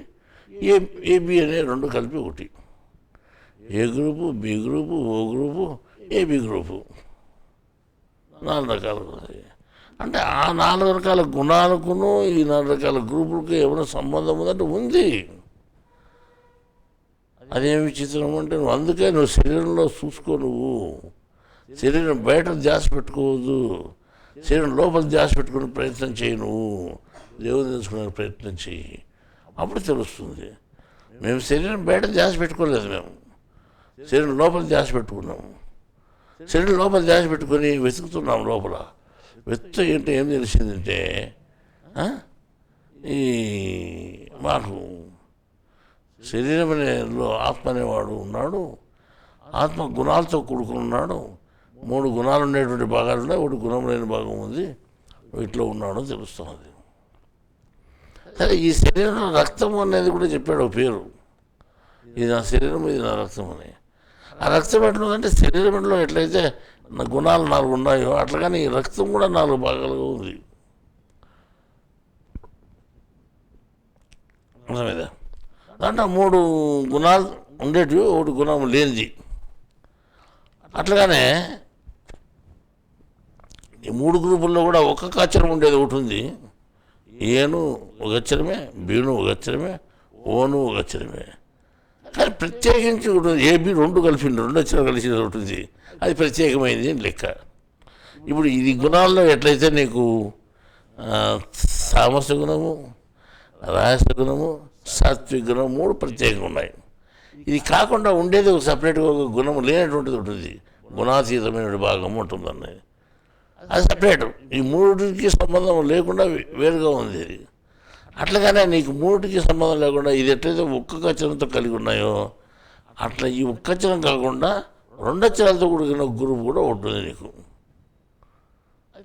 A: ఏబి అనేది 2 కలిపి ఒకటి. A group, B group, O group, AB group, 4 రకాలు ఉంది. అంటే ఆ 4 రకాల గుణాలకును ఈ 4 రకాల గ్రూపులకు ఏమైనా సంబంధం ఉందంటే ఉంది. అదేమి విచిత్రం అంటే అందుకే నువ్వు శరీరంలో చూసుకో. నువ్వు శరీరం బయట ధ్యాస పెట్టుకోవద్దు, శరీరం లోపల ధ్యాస పెట్టుకునే ప్రయత్నం చేయి. నువ్వు దేవుని తెలుసుకునే ప్రయత్నం చేయి, అప్పుడు తెలుస్తుంది. మేము శరీరం బయట ధ్యాస పెట్టుకోలేదు, మేము శరీరం లోపల ధ్యాస పెట్టుకున్నాము. శరీరం లోపల ధ్యాస పెట్టుకొని వెతుకుతున్నాం. లోపల ఏంటంటే ఏం తెలిసిందంటే ఈ మాకు శరీరం అనేలో ఆత్మ అనేవాడు ఉన్నాడు. ఆత్మ గుణాలతో కూడుకుని ఉన్నాడు. 3 గుణాలు ఉండేటువంటి భాగాలు ఉన్నాయి, ఒకటి గుణం లేని భాగం ఉంది. ఇట్లా ఉన్నాడో తెలుస్తున్నది. సరే, ఈ శరీరంలో రక్తం అనేది కూడా చెప్పాడు ఒక పేరు. ఇది నా శరీరం, ఇది నా రక్తం అని. ఆ రక్తం ఎట్లుందంటే శరీరంలో ఎట్లయితే గుణాలు 4 ఉన్నాయో అట్లాగానే ఈ రక్తం కూడా 4 భాగాలుగా ఉంది. అర్థమైందా? దాంట్లో 3 గుణాలు ఉండేటివి, ఒకటి గుణం లేనిది. అట్లాగానే ఈ 3 గ్రూపుల్లో కూడా ఒక్కొక్క అక్షరం ఉండేది ఒకటి ఉంది. ఏను ఒక అక్షరమే, బీను ఒక అక్షరమే, ఓను ఒక అక్షరమే. కానీ ప్రత్యేకించి ఉంటుంది. ఏబి 2 కలిపింది, 2 అక్షరాలు కలిసింది ఉంటుంది. అది ప్రత్యేకమైంది అని లెక్క. ఇప్పుడు ఇది గుణాల్లో ఎట్లయితే నీకు తామస గుణము, రాజస గుణము, సాత్విక గుణం 3 ప్రత్యేకంగా ఉన్నాయి. ఇది కాకుండా ఉండేది ఒక సపరేట్గా ఒక గుణము లేనటువంటిది ఉంటుంది, గుణాతీతమైన భాగం ఉంటుందన్నది. అది సపరేట్. ఈ 3కి సంబంధం లేకుండా వేరుగా ఉంది ఇది. అట్లాగానే నీకు 3కి సంబంధం లేకుండా ఇది ఎట్లయితే ఒక్కొక్క అక్షరంతో కలిగి ఉన్నాయో అట్లా ఈ ఒక్క అక్షరం కాకుండా 2 అక్షరాలతో కూడిన గ్రూప్ కూడా ఉంటుంది నీకు.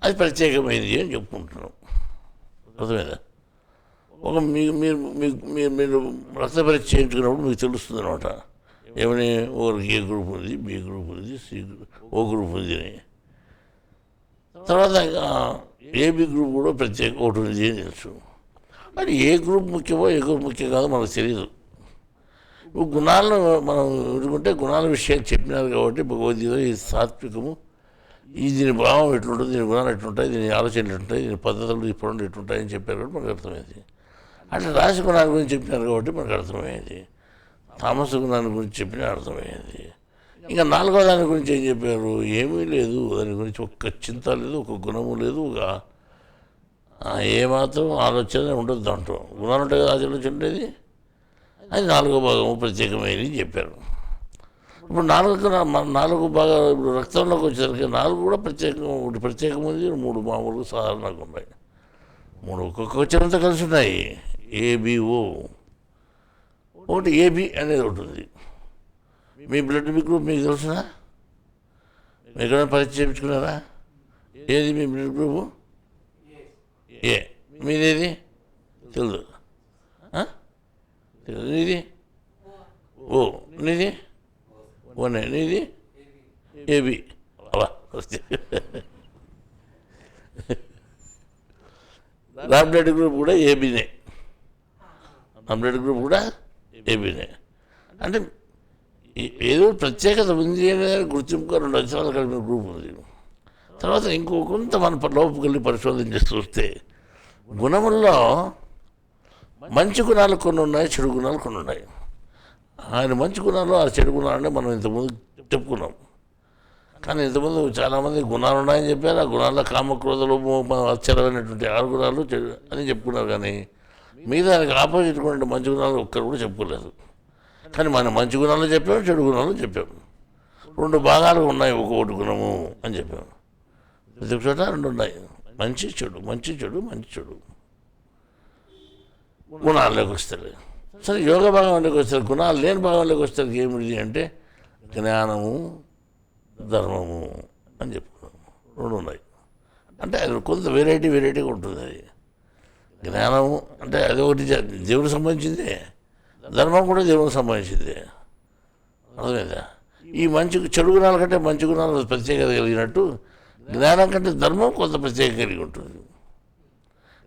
A: అది ప్రత్యేకమైనది అని చెప్పుకుంటున్నాం. అర్థమైందా? ఒక మీరు మీరు మీరు మీరు రక్త పరీక్ష చేయించుకున్నప్పుడు మీకు తెలుస్తుంది అనమాట. ఏమని ఓరికి ఏ గ్రూప్ ఉంది, బి గ్రూప్ ఉంది, ఓ గ్రూప్ ఉంది అని. తర్వాత ఇంకా ఏబి గ్రూప్ కూడా ప్రత్యేక ఒకటి ఉంది అని తెలుసు. అది ఏ గ్రూప్ ముఖ్యమో ఏ గ్రూప్ ముఖ్యం కాదో మనకు తెలియదు. గుణాలను మనం ఎదుర్కొంటే గుణాల విషయాలు చెప్పినారు కాబట్టి భగవద్గీత ఈ సాత్వికము, ఈ దీని భావం ఎట్లుంటుంది, దీని గుణాలు ఎట్లుంటాయి, దీని ఆలోచనలు ఎట్లుంటాయి, దీని పద్ధతులు ఈ పనులు ఎట్లుంటాయి అని చెప్పారు కాబట్టి మనకు అర్థమైంది. అట్లా రాసి గుణాల గురించి చెప్పినారు కాబట్టి మనకు అర్థమైంది. తామస గుణాల గురించి చెప్పినా అర్థమైంది. ఇంకా నాలుగో దాని గురించి ఏం చెప్పారు? ఏమీ లేదు, దాని గురించి ఒక్క చింత లేదు, ఒక గుణము లేదు, ఒక ఏమాత్రం ఆలోచన ఉండదు. దాంట్లో గుణాలు ఉంటాయి కదా, ఆలోచన ఉండేది. అది నాలుగో భాగము ప్రత్యేకమైనది చెప్పారు. ఇప్పుడు నాలుగు భాగాలు ఇప్పుడు రక్తంలోకి వచ్చేసరికి నాలుగు కూడా ప్రత్యేకంగా, ఒకటి ప్రత్యేకం ఉంది, మూడు మామూలుగా సాధారణంగా ఉన్నాయి. మూడు ఒక్కొక్క వచ్చరంతా కలిసి ఉన్నాయి. ఏబిఓ ఒకటి ఏబి అనేది ఒకటి ఉంది. మీ బ్లడ్ గ్రూప్ మీకు తెలుసునా? మీరు ఎక్కడైనా పరీక్ష చేయించుకున్నారా? ఏది మీ బ్లడ్ గ్రూపు? ఏ. మీదేది తెలుసు? నీది ఓ, నీది ఓనే, నీది ఏబి. అలా నా బ్లడ్ గ్రూప్ కూడా ఏబీనే. నా బ్లడ్ గ్రూప్ కూడా ఏబీనే. అంటే ఏదో ప్రత్యేకత ఉంది అనేది గుర్తింపుగా 2 అక్షరాలు కలిపిన గ్రూప్ ఉంది. తర్వాత కొంత మన లోపుకెళ్ళి పరిశోధన చేసి చూస్తే గుణముల్లో మంచి గుణాలు కొన్ని ఉన్నాయి, చెడు గుణాలు కొన్ని ఉన్నాయి. ఆయన మంచి గుణాలు, ఆ చెడు గుణాలనే మనం ఇంతకుముందు చెప్పుకున్నాం. కానీ ఇంతకుముందు చాలామంది గుణాలు ఉన్నాయని చెప్పారు. ఆ గుణాల్లో కామక్రోధలు అచ్చరమైనటువంటి 6 గుణాలు అని చెప్పుకున్నారు. కానీ మిగతా దానికి ఆపోజిట్ కూడా మంచి గుణాలు ఒక్కరు కూడా చెప్పుకోలేదు. కానీ మనం మంచి గుణాలు చెప్పాము, చెడు గుణాలు చెప్పాము. 2 భాగాలు ఉన్నాయి, ఒకటి గుణము అని చెప్పాము. ప్రతి ఒక్క చోట 2 ఉన్నాయి, మంచి చెడు, మంచి చెడు, మంచి చెడు. గుణాల్లోకి వస్తారు. సరే, యోగ భాగంలోకి వస్తారు. గుణాలు లేని భాగంలోకి వస్తారు. ఏమిటి అంటే జ్ఞానము, ధర్మము అని చెప్పుకున్నాము. 2 ఉన్నాయి. అంటే అది కొంత వెరైటీగా ఉంటుంది. అది జ్ఞానము అంటే అది ఒకటి దేవుడికి సంబంధించిందే, ధర్మం కూడా దేవుడికి సంబంధించిందే. అర్థమైందా? ఈ చెడు గుణాల కంటే మంచి గుణాలు ప్రత్యేకత కలిగినట్టు జ్ఞానం కంటే ధర్మం కొంత ప్రత్యేకత కలిగి ఉంటుంది.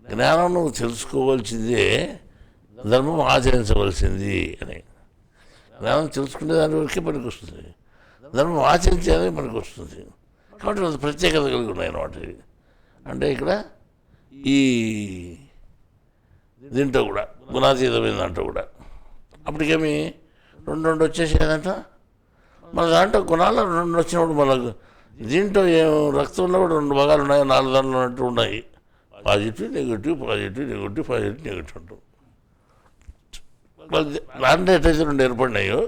A: జ్ఞానం నువ్వు తెలుసుకోవాల్సిందే, ధర్మం ఆచరించవలసింది అని. జ్ఞానం తెలుసుకునే దాని వరకే పనికి వస్తుంది, ధర్మం ఆచరించేది మనకు వస్తుంది. కాబట్టి అది ప్రత్యేకత కలిగి ఉన్నాయి అన్నమాట. అంటే ఇక్కడ ఈ దీంట్లో కూడా గుణాతీతమైన దాంట్లో కూడా అప్పటికేమి 2 వచ్చేసేదంట. మన దాంట్లో గుణాలు 2 వచ్చినప్పుడు మనకు దీంట్లో రక్తంలో కూడా 2 భాగాలు ఉన్నాయి, 4 దాంట్లో ఉన్నట్టు ఉన్నాయి. Positive negative, positive negative, positive negative అంటూ దాంట్లో ఎట్లయితే 2 ఏర్పడినాయో,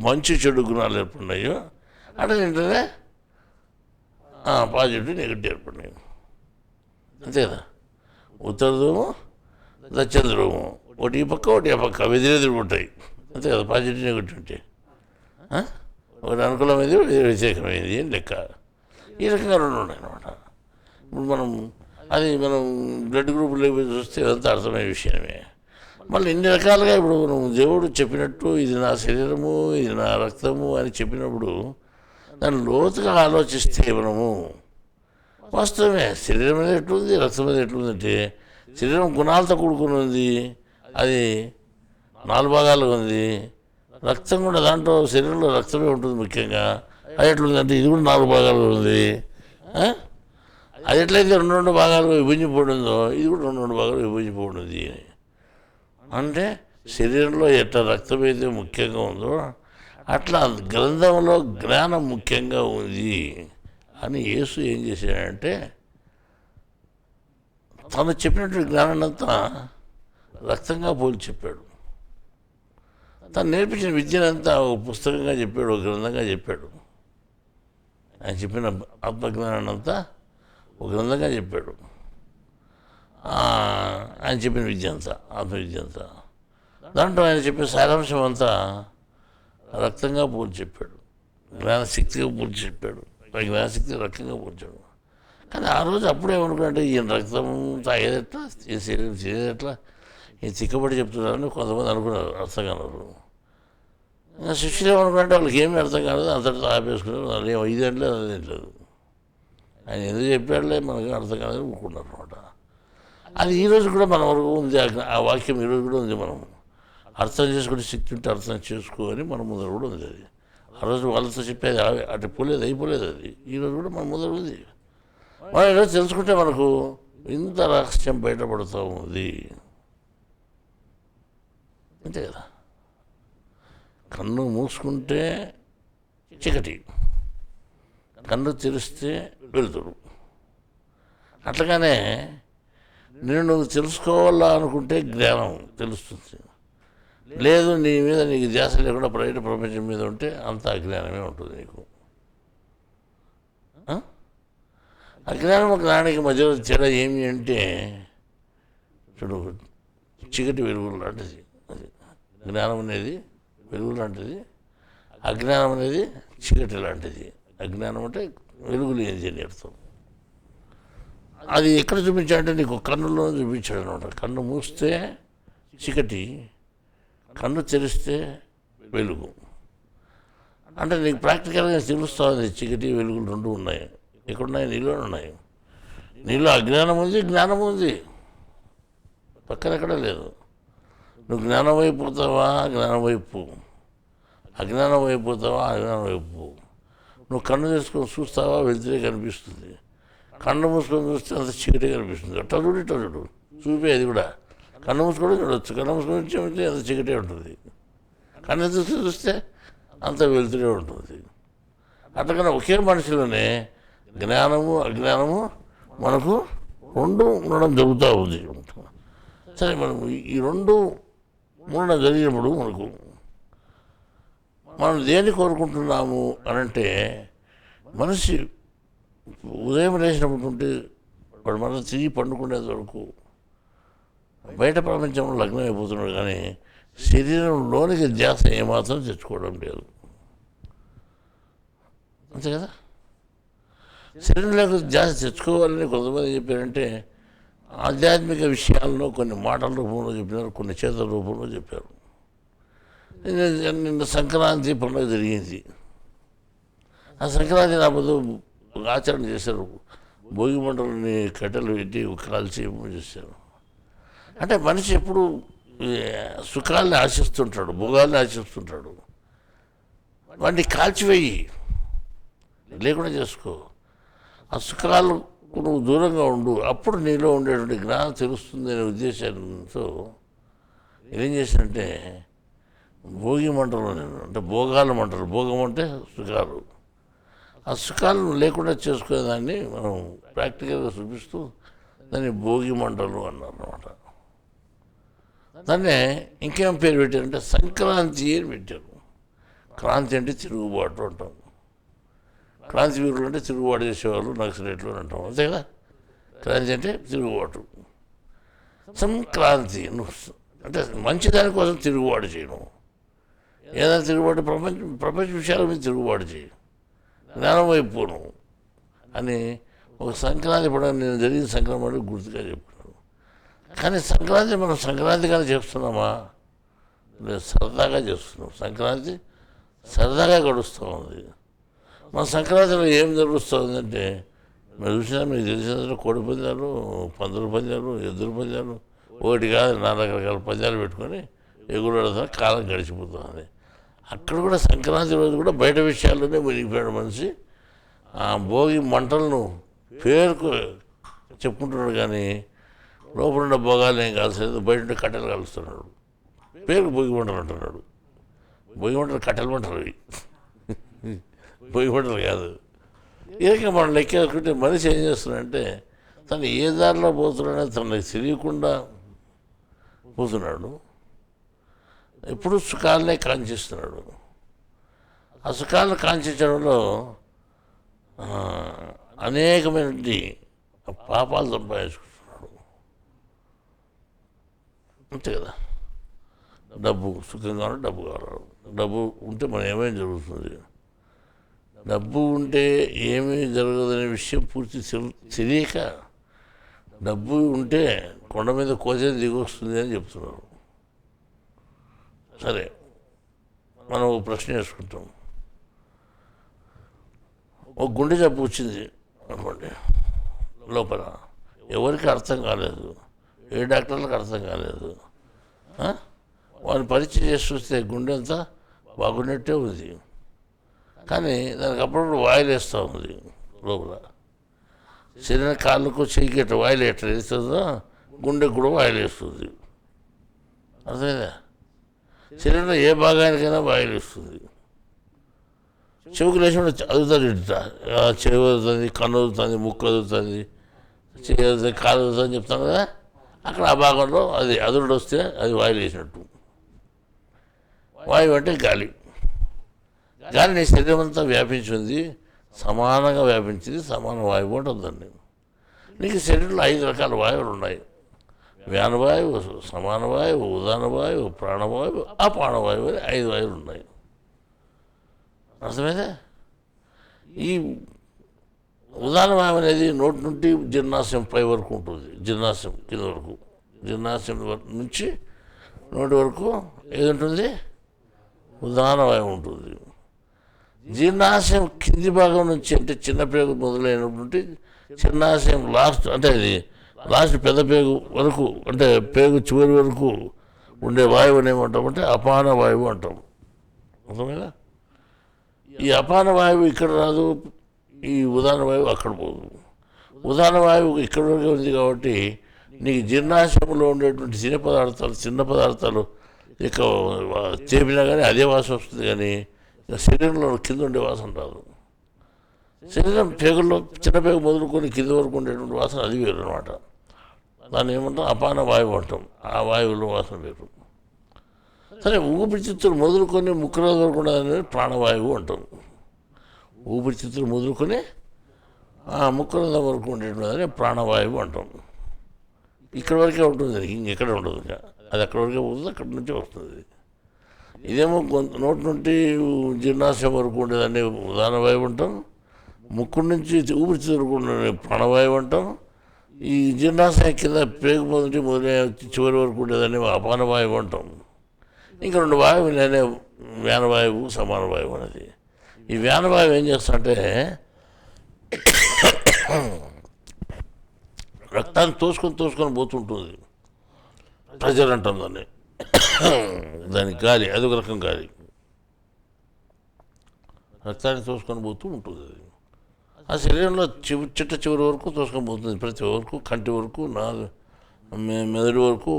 A: మంచి చెడు గుణాలు ఏర్పడినాయో, అంటే ఏంటంటే పాజిటివ్ నెగిటివ్ ఏర్పడినాయి. అంతే కదా? ఉత్తర ధ్రువం, దక్షిణ ధ్రువం, ఒకటి ఈ పక్క ఒకటి ఆ పక్క ఎదురెదురు ఉంటాయి. అంతే కదా? పాజిటివ్ నెగిటివ్ ఉంటే ఒకటి అనుకూలమైంది, వ్యతిరేకమైంది అని లెక్క. ఈ రకంగా 2 ఉన్నాయి అన్నమాట. ఇప్పుడు మనం బ్లడ్ గ్రూప్ లెవెల్ చూస్తే అదంతా అర్థమయ్యే విషయమే. మళ్ళీ ఇన్ని రకాలుగా ఇప్పుడు మనం దేవుడు చెప్పినట్టు ఇది నా శరీరము, ఇది నా రక్తము అని చెప్పినప్పుడు దాన్ని లోతుగా ఆలోచిస్తే మనము వాస్తవమే శరీరం మీద ఎట్లుంది, రక్తం మీద ఎట్లుందంటే శరీరం గుణాలతో కూడుకుని ఉంది, అది 4 భాగాలు ఉంది. రక్తం కూడా దాంట్లో శరీరంలో రక్తమే ఉంటుంది ముఖ్యంగా. అది ఎట్లుందంటే ఇది కూడా 4 భాగాలు ఉంది. అది ఎట్లయితే 2 భాగాలు విభజించబడిందో ఇది కూడా 2 భాగాలు విభజించబడింది. అంటే శరీరంలో ఎట్లా రక్తం అయితే ముఖ్యంగా ఉందో అట్లా గ్రంథంలో జ్ఞానం ముఖ్యంగా ఉంది అని యేసు ఏం చేశాడంటే తను చెప్పినటువంటి జ్ఞానాన్ని అంతా రక్తంగా పోలి చెప్పాడు. తను నేర్పించిన విద్యనంతా ఒక పుస్తకంగా చెప్పాడు, ఒక గ్రంథంగా చెప్పాడు. ఆయన చెప్పిన ఆత్మజ్ఞానాన్ని అంతా ఒక గ్రంథంగా చెప్పాడు. ఆయన చెప్పిన విద్య అంతా, ఆత్మవిద్య అంతా, దాంట్లో ఆయన చెప్పిన సారాంశం అంతా రక్తంగా పోల్చి చెప్పాడు, జ్ఞానశక్తిగా పోల్చి చెప్పాడు, జ్ఞానశక్తి రక్తంగా పోల్చాడు. కానీ ఆ రోజు అప్పుడేమనుకుంటే ఈయన రక్తం తాగేదట్లా, శరీరం చేసేదట్లా, ఈయన చిక్కబడి చెప్తున్నారని కొంతమంది అనుకున్నారు, అర్థం కాన్నారు. ఇంకా శిష్యులు ఏమనుకుంటే వాళ్ళకి ఏమీ అర్థం కాలేదు, అంతటితో ఆపేసుకున్నారు. వాళ్ళు ఏమో ఇదేంటలేదు అదేంటలేదు, ఆయన ఎందుకు చెప్పాడులే మనకి అర్థం కాలేదు ఊరుకున్నారు అనమాట. అది ఈరోజు కూడా మన వరకు ఉంది, ఆ వాక్యం ఈరోజు కూడా ఉంది. మనం అర్థం చేసుకుని శక్తి ఉంటే అర్థం చేసుకోని మన ముందర కూడా ఉంది అది. ఆ రోజు వాళ్ళతో చెప్పేది అటు పోలేదు, అయిపోలేదు అది. ఈరోజు కూడా మన ముందర ఉంది. మనం ఈరోజు తెలుసుకుంటే మనకు ఇంత రహస్యం బయటపడుతూ ఉంది, అంతే కదా. కన్ను మూసుకుంటే చీకటి, కన్ను తెరిస్తే వెలుతురు. అట్లాగానే నేను నువ్వు తెలుసుకోవాలా అనుకుంటే జ్ఞానం తెలుస్తుంది. లేదు నీ మీద నీకు ధ్యాస లేకుండా బయట ప్రపంచం మీద ఉంటే అంత అజ్ఞానమే ఉంటుంది నీకు. అజ్ఞానం జ్ఞానానికి మధ్యలో తేడా ఏమి అంటే, చూడు, చీకటి వెలుగులు లాంటిది అది. జ్ఞానం అనేది వెలుగు లాంటిది, అజ్ఞానం అనేది చీకటి లాంటిది. అజ్ఞానం అంటే వెలుగు లేనిది అని అర్థం. అది ఎక్కడ చూపించాడంటే నీకు కన్నులో చూపించాడు అనమాట. కన్ను మూస్తే చీకటి, కన్ను తెరిస్తే వెలుగు. అంటే నీకు ప్రాక్టికల్గా తెలుస్తూ ఉంది చీకటి వెలుగులు రెండు ఉన్నాయి. ఎక్కడున్నాయి? నీలోనే ఉన్నాయి. నీలో అజ్ఞానం ఉంది, జ్ఞానం ఉంది, పక్కనెక్కడ లేదు. నువ్వు జ్ఞానం అయిపోతావా, జ్ఞానం వైపు, అజ్ఞానం అయిపోతావా, అజ్ఞానం వైపు. నువ్వు కన్ను తీసుకొని చూస్తావా, వెళ్తే కనిపిస్తుంది. కన్ను మూసుకొని చూస్తే అంత చీకటి కనిపిస్తుంది. టరుడు టరుడు చూపేది కూడా. కన్ను మూసుకొని చూడవచ్చు, కన్ను మూసుకొని చూస్తే అంత చీకటే ఉంటుంది. కన్ను తీసుకొని చూస్తే అంత వెళ్తూనే ఉంటుంది. అట్లా ఒకే మనిషిలోనే జ్ఞానము అజ్ఞానము మనకు రెండు ఉండడం జరుగుతూ ఉంది. సరే, మనం ఈ రెండు ఉండడం జరిగినప్పుడు మనం దేన్ని కోరుకుంటున్నాము అనంటే, మనిషి ఉదయం లేచినప్పుడు ఉంటే వాడు మనం తిరిగి పండుకునేది వరకు బయట ప్రపంచంలో లగ్నం అయిపోతున్నాడు, కానీ శరీరంలోనికి ధ్యాస ఏమాత్రం తెచ్చుకోవడం లేదు, అంతే కదా. శరీరంలోకి ధ్యాస తెచ్చుకోవాలని కొంతమంది చెప్పారంటే, ఆధ్యాత్మిక విషయాల్లో కొన్ని మాటల రూపంలో చెప్పినారు, కొన్ని చేతుల రూపంలో చెప్పారు. నిన్న సంక్రాంతి పండుగ జరిగింది. ఆ సంక్రాంతి నాపదు ఆచరణ చేశారు. భోగి మంటలని కట్టెలు పెట్టి కాల్చి చేశారు. అంటే మనిషి ఎప్పుడు సుఖాలని ఆశిస్తుంటాడు, భోగాల్ని ఆశిస్తుంటాడు. వాటిని కాల్చివేయి, లేకుండా చేసుకో. ఆ సుఖాలకు నువ్వు దూరంగా ఉండు, అప్పుడు నీలో ఉండేటువంటి జ్ఞానం తెలుస్తుంది అనే ఉద్దేశంతో ఏం చేశానంటే, భోగి మంటలు, అంటే భోగాల మంటలు, భోగం అంటే సుఖాలు, ఆ సుఖాలను లేకుండా చేసుకునేదాన్ని మనం ప్రాక్టికల్గా చూపిస్తూ దాన్ని భోగి మంటలు అన్నారు అన్నమాట. దాన్నే ఇంకేం పేరు పెట్టారంటే సంక్రాంతి అని పెట్టారు. క్రాంతి అంటే తిరుగుబాటు అంటాం. క్రాంతి వీరులు అంటే తిరుగుబాటు చేసేవాళ్ళు, నక్సలైట్లు అని అంటాం, అంతే కదా. క్రాంతి అంటే తిరుగుబాటు. సంక్రాంతి అంటే మంచి దానికోసం తిరుగుబాటు చేయను. ఏదైనా తిరుగుబాటు ప్రపంచ విషయాల మీద తిరుగుబాటు చేయి, జ్ఞానం వైపును అని ఒక సంక్రాంతి పండుగ నేను జరిగిన సంక్రమణ గుర్తుగా చెప్పుకున్నాను. కానీ సంక్రాంతి మనం సంక్రాంతిగానే చేస్తున్నామా? లేదు, సరదాగా చేస్తున్నాం. సంక్రాంతి సరదాగా గడుస్తూ ఉంది. మన సంక్రాంతిలో ఏం జరుగుతుందంటే, మీరు చూసినా మీకు తెలిసిన కోడి పందాలు, పందుల పందాలు, ఎద్దుల పందాలు, ఒకటి కాదు 4 రకాల పందాలు పెట్టుకొని ఎగురుతా కాలం గడిచిపోతుంది. అక్కడ కూడా సంక్రాంతి రోజు కూడా బయట విషయాల్లోనే మునిగిపోయాడు మనిషి. ఆ భోగి మంటలను పేరుకు చెప్పుకుంటున్నాడు, కానీ లోపల ఉన్న భోగాలు ఏం కాల్చలేదు, బయట ఉంటే కట్టెలు కాలుస్తున్నాడు. పేరుకు భోగి మంటలు అంటున్నాడు. భోగి మంటలు కట్టెల మంటలు అవి, భోగి మంటలు కాదు. ఇక మనం లెక్కేసుకుంటే మనిషి ఏం చేస్తున్నాడంటే, తను ఏ దారిలో పోతున్నాడో తనకు తెలియకుండా పోతున్నాడు. ఎప్పుడు సుఖాలనే కాంక్షిస్తున్నాడు. ఆ సుఖాలను కాంక్షించడంలో అనేకమైనటువంటి పాపాలు సంపాదించుకుంటున్నాడు, అంతే కదా. డబ్బు సుఖంగా ఉంటే డబ్బు కావాలి. డబ్బు ఉంటే మనం ఏమైనా జరుగుతుంది. డబ్బు ఉంటే ఏమీ జరగదనే విషయం పూర్తి తెలియక డబ్బు ఉంటే కొండ మీద కోసే దిగొస్తుంది అని చెప్తున్నారు. సరే, మనం ఒక ప్రశ్న వేసుకుంటాం. ఒక గుండె జబ్బు వచ్చింది అనుకోండి, లోపల ఎవరికి అర్థం కాలేదు, ఏ డాక్టర్లకు అర్థం కాలేదు. వాళ్ళని పరీక్ష చేసి చూస్తే గుండె అంతా బాగున్నట్టే ఉంది, కానీ దానికి అప్పుడప్పుడు వాయిల్ వేస్తూ ఉంది లోపల. శరీర కాళ్ళకు చెయ్యికి ఎట్లా వాయిల్ ఎట్లా వేస్తుందో గుండెకు కూడా వాయిల్ వేస్తుంది. అర్థమైందా? శరీరంలో ఏ భాగానికైనా వాయిల్ వేస్తుంది. చెవుకు లేచినప్పుడు అదుగుతుంది, చెవి వదులుతుంది, కన్ను వదులుతుంది, ముక్కు వదులుతుంది, చెయ్యి వదులుతుంది, కాలు వదులుతుంది చెప్తాను కదా. అక్కడ ఆ భాగంలో అది అదురుడు వస్తే అది వాయువు వేసినట్టు. వాయువు అంటే గాలి. గాలి నీ శరీరం అంతా వ్యాపించింది, సమానంగా వ్యాపించింది, సమాన వాయువు ఉంటుందండి. నీకు శరీరంలో 5 రకాల వాయువులు ఉన్నాయి. వ్యానవాయువు, సమాన వాయువు, ఉదాన వాయువు, ప్రాణవాయువు, అపాన వాయువు అని 5 వాయువులు ఉన్నాయి. అర్థమైందా? ఈ ఉదాన వాయువు అనేది నోటి నుండి జీర్ణాశయం పై వరకు ఉంటుంది, జీర్ణాశయం కింద వరకు, జీర్ణాశయం నుంచి నోటి వరకు ఏది ఉంటుంది? ఉదాన వాయువు ఉంటుంది. జీర్ణాశయం కింది భాగం నుంచి అంటే చిన్న పేగు మొదలైనటువంటి జీర్ణాశయం లాస్ట్ అంటే అది లాస్ట్ పెద్ద పేగు వరకు అంటే పేగు చివరి వరకు ఉండే వాయువుని ఏమంటామంటే అపాన వాయువు అంటాం. అర్థమైనా? ఈ అపాన వాయువు ఇక్కడ రాదు, ఈ ఉదాన వాయువు అక్కడ పోదు. ఉదాన వాయువు ఇక్కడ వరకే ఉంది కాబట్టి నీకు జీర్ణాశయంలో ఉండేటువంటి చిన్న పదార్థాలు ఇక చేపినా కానీ అదే వాసన వస్తుంది, కానీ శరీరంలో కింద ఉండే వాసన రాదు. శరీరం పేగుల్లో చిన్న పేగు మొదలుకొని కింద వరకు ఉండేటువంటి వాసన అది వేరు అనమాట. దాన్ని ఏమంటాం? అపాన వాయువు అంటాం. ఆ వాయువులో వాసన వేరు. సరే, ఊపిరితిత్తులు మొదలుకొని ముక్కులో వరకు ఉండేది ప్రాణవాయువు అంటాం. ఊపిరితిత్తులు మొదలుకొని ముక్కుల వరకు ఉండేటువంటి ప్రాణవాయువు అంటాం. ఇక్కడ వరకే ఉంటుంది, ఇంకెక్కడ ఉండదు. ఇంకా అది అక్కడ వరకే పోతుంది, అక్కడి నుంచే వస్తుంది. ఇదేమో నోటి నుండి జీర్ణాశయం వరకు ఉండేదాన్ని ఉదాన వాయువు అంటాం. ముక్కు నుంచి ఊపిరితిత్తుల వరకు ఉండే ప్రాణవాయువు అంటాం. ఈ జీర్ణాశయం కింద పేగు మొదటి చివరి వరకు ఉండేదాన్ని అపాన వాయువు అంటాం. ఇంకా 2 వాయువులు అనే వ్యానవాయువు, సమాన వాయువు అనేది. ఈ వ్యానవాయువు ఏం చేస్తారంటే రక్తాన్ని తోసుకొని పోతుంటుంది. ప్రెజర్ అంటాం దాన్ని. దానికి గాలి, అదొక రకం గాలి. రక్తాన్ని తోసుకొని పోతూ ఉంటుంది. అది ఆ శరీరంలో చిట్ట చివరి వరకు తోసుకొని పోతుంది. ప్రతి వరకు, కంటి వరకు, మెదడు వరకు,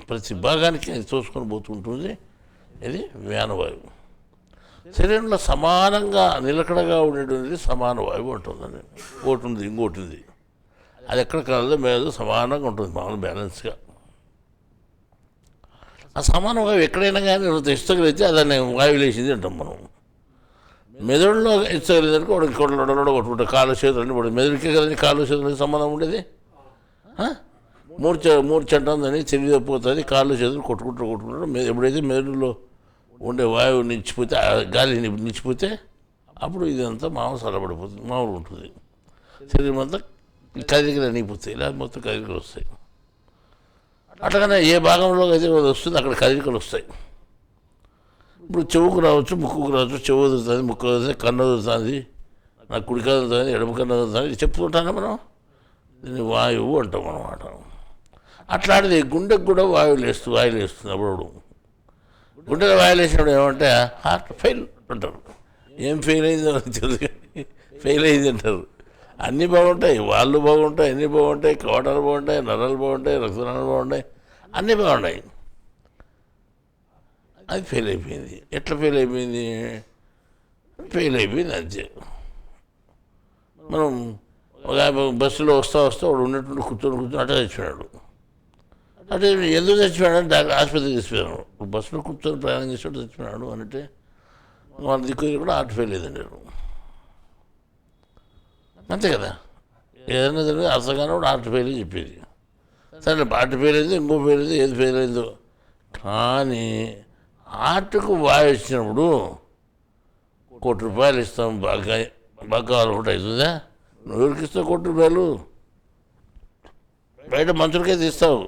A: ప్రతి భాగానికి అది తోసుకొని పోతుంటుంది. ఇది వ్యానవాయువు. శరీరంలో సమానంగా నిలకడగా ఉండేటువంటిది సమాన వాయువు ఉంటుందండి. ఒకటి ఉంది, ఇంకోటి ఉంది. అది ఎక్కడ కలదో మీద సమానంగా ఉంటుంది, మామూలు బ్యాలెన్స్గా. ఆ సమాన వాయువు ఎక్కడైనా కానీ ఇష్టగలిగితే అదాన్ని వాయువు లేచింది అంటాం మనం. మెదడులో ఇష్టగలిగితే వాడికి కొట్టలో కొట్టుకుంటాం. కాళ్ళు చేతులు అన్నీ పడుతుంది. మెదడుకే కదండి కాళ్ళు చేతులకి సంబంధం ఉండేది. మూర్చ అంటుందని తెలియకపోతుంది. కాళ్ళు చేతులు కొట్టుకుంటారు. ఎప్పుడైతే మెదడులో ఉండే వాయువు నిలిచిపోతే, గాలి నిలిచిపోతే అప్పుడు ఇదంతా మామూలు సరబడిపోతుంది, మామూలు ఉంటుంది. శరీరం అంతా కదిలికలు అనిగిపోతాయి, ఇలా మొత్తం కదిలికలు వస్తాయి. అట్లాగనే ఏ భాగంలో అయితే వస్తుంది అక్కడ కదిలికలు వస్తాయి. ఇప్పుడు చెవుకు రావచ్చు, ముక్కుకు రావచ్చు. చెవు వదులుతుంది, ముక్కు వదులుతుంది, కన్ను వదులుతుంది, నాకు కుడి కన్ను వదులుతుంది, ఎడమ కన్ను వదులుతుంది చెప్పుకుంటానే మనం. దీన్ని వాయువు అంటాం అన్నమాట. అట్లాంటిది గుండెకు కూడా వాయువు లేస్తుంది అప్పుడు. గుండెలో వాయువు లేచినప్పుడు ఏమంటే హార్ట్ ఫెయిల్ అంటారు. ఏం ఫెయిల్ అయిందో తెలుసు, కానీ ఫెయిల్ అయింది అంటారు. అన్నీ బాగుంటాయి, వాళ్ళు బాగుంటాయి, అన్నీ బాగుంటాయి, కోటలు బాగుంటాయి, నరాలు బాగుంటాయి, రక్తనాలు బాగుంటాయి, అన్నీ బాగున్నాయి. అది ఫెయిల్ అయిపోయింది. ఎట్లా ఫెయిల్ అయిపోయింది? ఫెయిల్ అయిపోయింది అంతే. మనం ఒక బస్సులో వస్తా వాడు ఉన్నట్టు కూర్చొని అట్లా చచ్చిపోయాడు. అంటే ఎందుకు చచ్చిపోయాడని ఆసుపత్రికి తీసుకుపోయాను. ఇప్పుడు బస్సులో కూర్చొని ప్రయాణం చేసాడు చచ్చిపోయాడు అంటే వాళ్ళ దిక్కు కూడా హార్ట్ ఫెయిల్ అయ్యిందండి. అంతే కదా, ఏదైనా జరిగితే అర్థంగానే కూడా హార్ట్ ఫెయిల్ అని చెప్పేది. సరే, హార్ట్ ఫెయిల్ అయింది, ఇంకో ఫెయిల్ అయింది, ఏది ఫెయిల్ అయిందో. కానీ హార్ట్కు వాయు వచ్చినప్పుడు ₹1,00,00,000 ఇస్తాం బాగా బాగా అనుకుంటే అవుతుందా? నువ్వు ఎవరికి ఇస్తావు ₹1,00,00,000? బయట మంత్రులకైతే ఇస్తావు,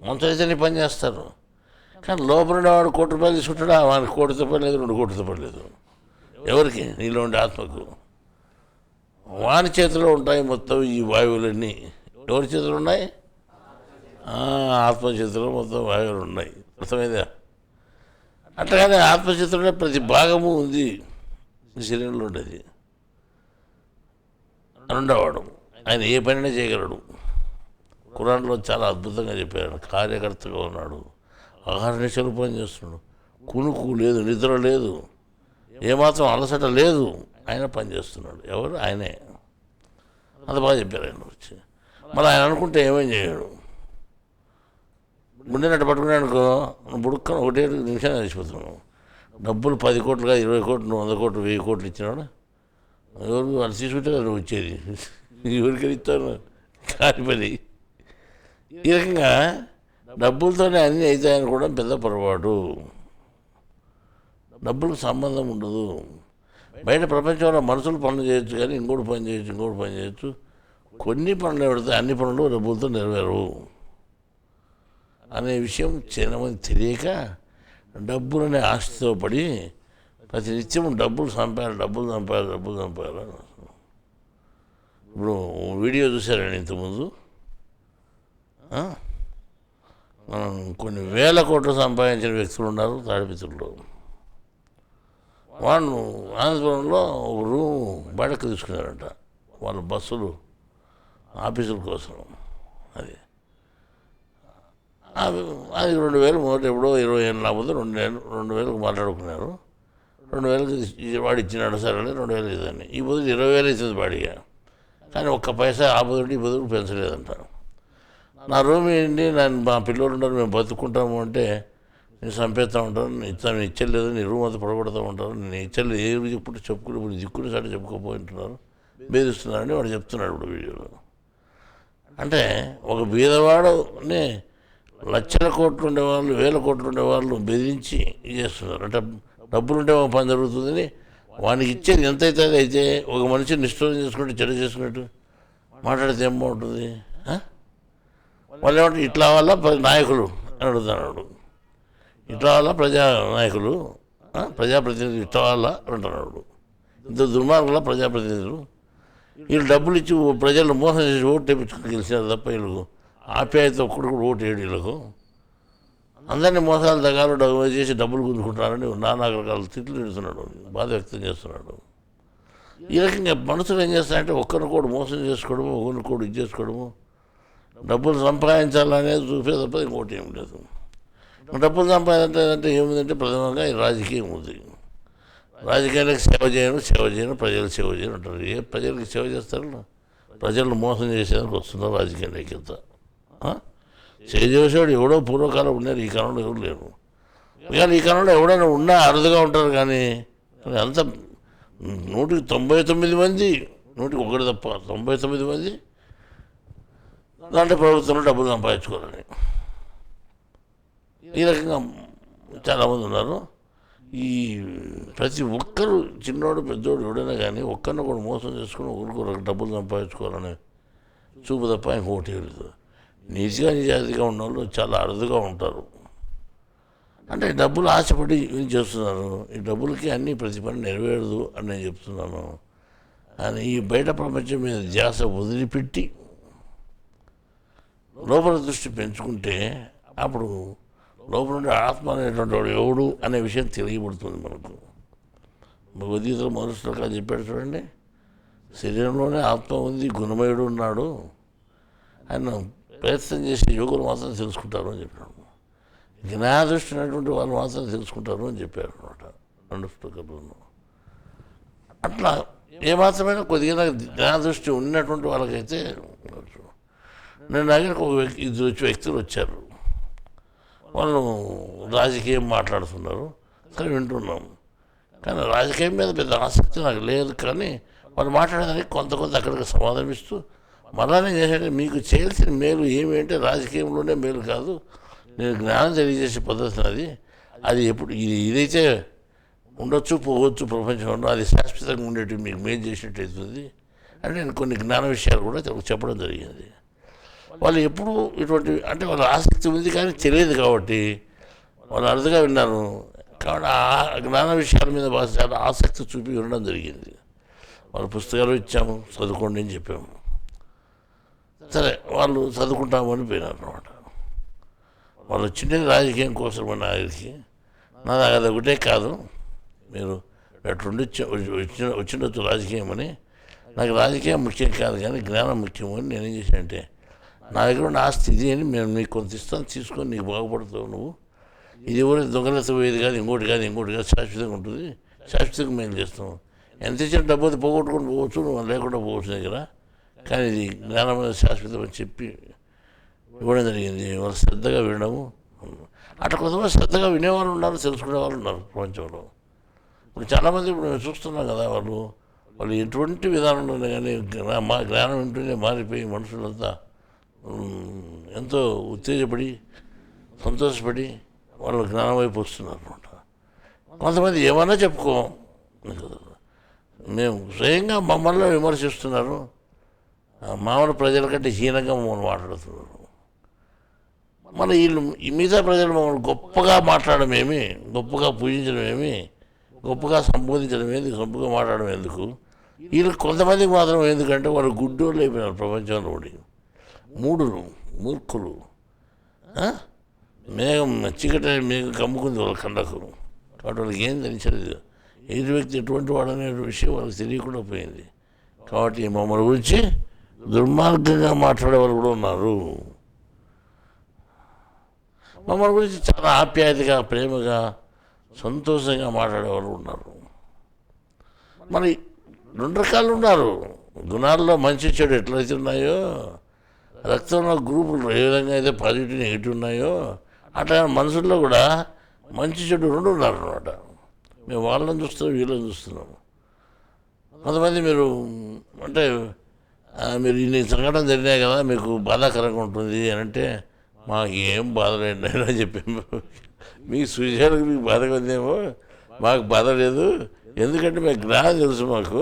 A: మంత్రులు అయితే నీ పని చేస్తారు. కానీ లోపల ఉండేవాడు ₹1,00,00,000 తీసుకుంటాడా? వానికి ₹1,00,00,000 లేదు, ₹2,00,00,000 లేదు. ఎవరికి? నీలో ఉండే ఆత్మకు. వాని చేతిలో ఉంటాయి మొత్తం ఈ వాయువులన్నీ. ఎవరి చేతులు ఉన్నాయి? ఆత్మ చేతిలో మొత్తం వాయువులు ఉన్నాయి. అర్థమైందా? అట్లాగే ఆత్మచేతిలోనే ప్రతి భాగము ఉంది ఈ శరీరంలో ఉండేది. రెండవవాడు ఆయన ఏ పనినే చేయగలడు. ఖురాన్లో చాలా అద్భుతంగా చెప్పాడు. కార్యకర్తగా ఉన్నాడు, ఆహార నిశలు పని చేస్తున్నాడు, కునుకు లేదు, నిద్ర లేదు, ఏమాత్రం అలసట లేదు, ఆయన పని చేస్తున్నాడు. ఎవరు? ఆయనే. అంత బాగా చెప్పారు ఆయన వచ్చి. మళ్ళీ ఆయన అనుకుంటే ఏమేం చేయడు. గుండెనట్టు పట్టుకున్నానుకో, నువ్వు బుడుక్కను 1 నిమిషాలు చచ్చిపోతున్నావు. డబ్బులు 10 కోట్లుగా 20 కోట్లు 100 కోట్లు 1000 కోట్లు ఇచ్చినాడు. ఎవరు వాళ్ళు తీసుకుంటే నువ్వు వచ్చేది ఎవరికైనా ఇస్తాను కాని పని. ఈ రకంగా డబ్బులతోనే అన్నీ అవుతాయని కూడా పెద్ద పొరపాటు. డబ్బులకు సంబంధం ఉండదు. బయట ప్రపంచంలో మనుషులు పనులు చేయొచ్చు, కానీ ఇంకోటి పని చేయొచ్చు. కొన్ని పనులు పెడితే అన్ని పనులు డబ్బులతో నెరవేరవు అనే విషయం చాలామంది తెలియక డబ్బులనే ఆశతో పడి ప్రతినిత్యం డబ్బులు సంపాదాలి. ఇప్పుడు వీడియో చూశారండి ఇంతకుముందు, మనం కొన్ని వేల కోట్లు సంపాదించిన వ్యక్తులు ఉన్నారు తాడిపిత్రుల్లో. వాళ్ళు ఆంధ్రప్రదేశ్లో ఒక రూమ్ బయటకు తీసుకున్నారంట వాళ్ళ బస్సులు ఆఫీసుల కోసం. అది 2,000 మొదటి ఎప్పుడో 20 ఏళ్ళు లేకపోతే 2,000 మాట్లాడుకున్నారు. 2,000 వాడు ఇచ్చినాడు, సరే 2,000 ఇదని. ఈ బదులు 20,000 ఇచ్చింది బాడిగా. కానీ ఒక్క పైసా ఆ బదులు ఈ బదులు పెంచలేదంట. నా రూమ్ ఏంటి, మా పిల్లలు ఉంటారు, మేము బతుకుంటాము అంటే నేను చంపేస్తూ ఉంటాను, నేను ఇచ్చలేదు, నీ రూమ్ అంతా పడగొడతా ఉంటారు, నేను ఇచ్చలేదు, ఏ చెప్పుడు చెప్పుకుని ఇప్పుడు దిక్కుని సాటి చెప్పుకోపోయింటున్నారు, బేదిస్తున్నారని వాడు చెప్తున్నాడు ఇప్పుడు వీడియోలో. అంటే ఒక బీదవాడుని లక్షల కోట్లు ఉండేవాళ్ళు, వేల కోట్లు ఉండేవాళ్ళు బెదిరించి చేస్తున్నారు. అంటే డబ్బులుంటే ఒక పని జరుగుతుందని వానికి ఇచ్చేది ఎంతైతే అయితే ఒక మనిషిని నిష్ఠూరం చేసుకుంటే చెడు చేసుకున్నట్టు మాట్లాడితే ఏం బాగుంటుంది? వాళ్ళు ఏమంటే ఇట్లా వల్ల నాయకులు అని అడుగుతున్నాడు, ఇట్లా వల్ల నాయకులు ప్రజాప్రతినిధులు ఇట్లా వల్ల అంటున్నాడు. ఇంత దుర్మార్గుల ప్రజాప్రతినిధులు వీళ్ళు డబ్బులు ఇచ్చి ప్రజలను మోసం చేసి ఓటు తెప్పించుకుని గెలిచినారు తప్ప వీళ్ళకు ఆప్యాయత ఒక్కడు కూడా ఓటు వేయడు. వీళ్ళకు అందరినీ మోసాలు తగాలు చేసి డబ్బులు గుంజుకుంటారని నానా రకాల తిట్లు తిడుతున్నాడు, బాధ వ్యక్తం చేస్తున్నాడు. ఈ రకంగా మనుషులు ఏం చేస్తారంటే ఒక్కరిని కూడా మోసం చేసుకోవడము, ఒకరిని కూడా ఇది చేసుకోవడము, డబ్బులు సంపాదించాలనేది చూపే తప్ప ఇంకోటి ఏం లేదు. డబ్బులు సంపాదించాలంటే ఏముందంటే ప్రధానంగా ఈ రాజకీయం ఉంది. రాజకీయాలకు సేవ చేయను, ప్రజలకు సేవ చేయను అంటారు. ఏ ప్రజలకు సేవ చేస్తారు? ప్రజలను మోసం చేసేందుకు వస్తున్నారు రాజకీయాలకి. ఎంత సేవ చేసేవాడు ఎవడో పూర్వకాలం ఉన్నారు, ఈ కాలంలో ఎవరు లేరు. కానీ ఈ కాలంలో ఎవడైనా ఉన్నా అరుదుగా ఉంటారు. కానీ అంత 199 మంది, 101 తప్ప 99 మంది దాంట్లో ప్రభుత్వంలో డబ్బులు సంపాదించుకోవాలని ఈ రకంగా చాలామంది ఉన్నారు. ఈ ప్రతి ఒక్కరు చిన్నోడు పెద్దోడు ఎవడైనా కానీ ఒక్కరిని కూడా మోసం చేసుకుని ఒకరికి డబ్బులు సంపాదించుకోవాలని చూపు తప్ప ఇంకోటి లేదు. నీతిగా నిజాయితీగా ఉన్న వాళ్ళు చాలా అరుదుగా ఉంటారు. అంటే డబ్బులు ఆశపడి ఏం చేస్తున్నారు? ఈ డబ్బులకి అన్నీ ప్రతి పని నెరవేరదు అని నేను చెప్తున్నాను. అని ఈ బయట ప్రపంచం మీద ధ్యాస వదిలిపెట్టి లోపల దృష్టి పెంచుకుంటే అప్పుడు లోపల ఉండే ఆత్మ అనేటువంటి వాడు ఎవడు అనే విషయం తెలియబడుతుంది మనకు. భగవద్గీతలో మొదటి శ్లోకాలు చెప్పాడు చూడండి, శరీరంలోనే ఆత్మ ఉంది, గుణమయుడు ఉన్నాడు, ఆయన ప్రయత్నం చేసే యోగులు మాత్రం తెలుసుకుంటారు అని చెప్పాడు. జ్ఞానదృష్టి అనేటువంటి వాళ్ళు మాత్రం తెలుసుకుంటారు అని చెప్పారు అనమాట 2 శ్లోకాలను. అట్లా ఏమాత్రమైనా కొద్దిగా జ్ఞానదృష్టి ఉన్నటువంటి వాళ్ళకైతే నేను దగ్గరకు ఒక వ్యక్తులు వచ్చారు. వాళ్ళు రాజకీయం మాట్లాడుతున్నారు, సరే వింటున్నాం. కానీ రాజకీయం మీద పెద్ద ఆసక్తి నాకు లేదు. కానీ వాళ్ళు మాట్లాడేదానికి కొంత అక్కడికి సమాధానం ఇస్తూ మళ్ళా నేను చేసేది మీకు చేయాల్సిన మేలు ఏమి అంటే రాజకీయంలోనే మేలు కాదు, నేను జ్ఞానం తెలియజేసే పద్ధతి అది ఎప్పుడు ఇదైతే ఉండొచ్చు పోవచ్చు ప్రపంచంలో, అది శాశ్వతంగా ఉండేటి మీకు మేలు చేసినట్టు అవుతుంది అని నేను కొన్ని జ్ఞాన విషయాలు కూడా చెప్పడం జరిగింది. వాళ్ళు ఎప్పుడు ఇటువంటి అంటే వాళ్ళ ఆసక్తి ఉంది కానీ తెలియదు కాబట్టి వాళ్ళు అరుదుగా విన్నారు కాబట్టి ఆ జ్ఞాన విషయాల మీద చాలా ఆసక్తి చూపి ఉండడం జరిగింది. వాళ్ళ పుస్తకాలు ఇచ్చాము, చదువుకోండి అని చెప్పాము. సరే వాళ్ళు చదువుకుంటామని పోయినారు అనమాట. వాళ్ళు వచ్చినది రాజకీయం కోసం మన ఆయనకి. నాది అది ఒకటే కాదు, మీరు అట్లుండి వచ్చిండొచ్చు రాజకీయం అని. నాకు రాజకీయం ముఖ్యం కాదు కానీ జ్ఞానం ముఖ్యం అని నేనేం చేశానంటే, నా దగ్గర ఉన్న ఆస్తి ఇది అని మేము నీకు కొంత ఇస్తాను, తీసుకొని నీకు బాగుపడతావు నువ్వు. ఇది ఎవరు దొంగలెత్తపోయేది కాదు, ఇంకోటి కాదు శాశ్వతంగా ఉంటుంది, శాశ్వతంగా మేము చేస్తాం. ఎంత ఇచ్చిన డబ్బు పోగొట్టుకొని పోవచ్చు, నువ్వు లేకుండా పోవచ్చు దగ్గర, కానీ ఇది జ్ఞానమైన శాశ్వతం అని చెప్పి ఇవ్వడం జరిగింది. వాళ్ళు శ్రద్ధగా వినడము. అట్లా కొంతమంది శ్రద్ధగా వినేవాళ్ళు ఉన్నారు, తెలుసుకునే వాళ్ళు ఉన్నారు ప్రపంచంలో. ఇప్పుడు చాలామంది ఇప్పుడు మేము చూస్తున్నాం కదా, వాళ్ళు ఎటువంటి విధానంలోనే కానీ జ్ఞానం వింటూనే మారిపోయి మనుషులంతా ఎంతో ఉత్తేజపడి సంతోషపడి వాళ్ళు జ్ఞానం వైపు వస్తున్నారు అనమాట. కొంతమంది ఏమన్నా చెప్పుకో, మేము స్వయంగా మమ్మల్ని విమర్శిస్తున్నారు, మామూలు ప్రజల కంటే హీనంగా మమ్మల్ని మాట్లాడుతున్నారు. మన వీళ్ళు మిగతా ప్రజలు మమ్మల్ని గొప్పగా మాట్లాడడం ఏమి, గొప్పగా పూజించడం ఏమి, గొప్పగా సంబోధించడం ఏంది, గొప్పగా మాట్లాడడం ఎందుకు? వీళ్ళు కొంతమందికి మాత్రం ఎందుకంటే వాళ్ళు గుడ్డోళ్ళు అయిపోయినారు ప్రపంచంలో ఉండి, మూర్ఖులు. మేఘం చీకటి మేఘం కమ్ముకుంది వాళ్ళ కండకు, కాబట్టి వాళ్ళకి ఏం తెలియలేదు. ఎదుటి వ్యక్తి ఎటువంటి వాడనే విషయం వాళ్ళకి తెలియకుండా పోయింది. కాబట్టి మమ్మల్ని గురించి దుర్మార్గంగా మాట్లాడే వాళ్ళు కూడా ఉన్నారు. మమ్మల్ని గురించి చాలా ఆప్యాయతగా, ప్రేమగా, సంతోషంగా మాట్లాడేవాళ్ళు ఉన్నారు. మరి రెండు రకాలు ఉన్నారు. గుణాల్లో మంచి చెడు ఎట్లయితే ఉన్నాయో, రక్తంలో గ్రూపులు ఏ విధంగా అయితే పాజిటివ్ నెగిటివ్ ఉన్నాయో, అట్లా మనసుల్లో కూడా మంచి చెడు రెండు ఉన్నారు అనమాట. మేము వాళ్ళని చూస్తున్నాం, వీళ్ళని చూస్తున్నాము. కొంతమంది మీరు అంటే మీరు ఇన్ని సంఘటన జరిగినాయి కదా, మీకు బాధాకరంగా ఉంటుంది అని అంటే, మాకు ఏం బాధ లేదు అని చెప్పాము. మీకు సూచనలకు మీకు బాధగా ఉందేమో, మాకు బాధ లేదు. ఎందుకంటే మీకు జ్ఞానం తెలుసు, మాకు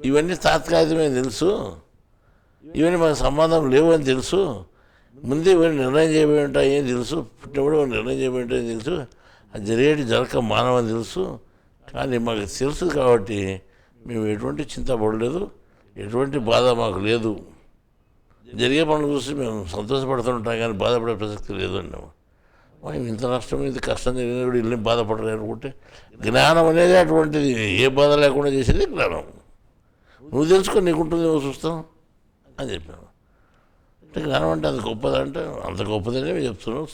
A: ఇవన్నీ తాత్కాలికమే తెలుసు, ఇవన్నీ మాకు సంబంధం లేవు అని తెలుసు, ముందే ఇవన్నీ నిర్ణయం చేయబడి ఉంటాయి అని తెలుసు, పుట్టినప్పుడు నిర్ణయం చేయబడి ఉంటాయని తెలుసు, అది జరగక మానవని తెలుసు. కానీ మాకు తెలుసు కాబట్టి మేము ఎటువంటి చింతపడలేదు, ఎటువంటి బాధ మాకు లేదు. జరిగే పనులు చూసి మేము సంతోషపడుతుంటాం కానీ బాధపడే ప్రసక్తి లేదు అన్నాము. ఇంత నష్టం, ఇంత కష్టం జరిగినా కూడా ఇల్లు బాధపడలేదు అనుకుంటే, జ్ఞానం అనేది అటువంటిది, ఏ బాధ లేకుండా చేసేది జ్ఞానం. నువ్వు తెలుసుకొని నీకుంటుంది, నువ్వు చూస్తాం అని చెప్పాను. అంటే జ్ఞానం అంటే అంత గొప్పదంటే అంత గొప్పదనే మేము చెప్తున్నాం,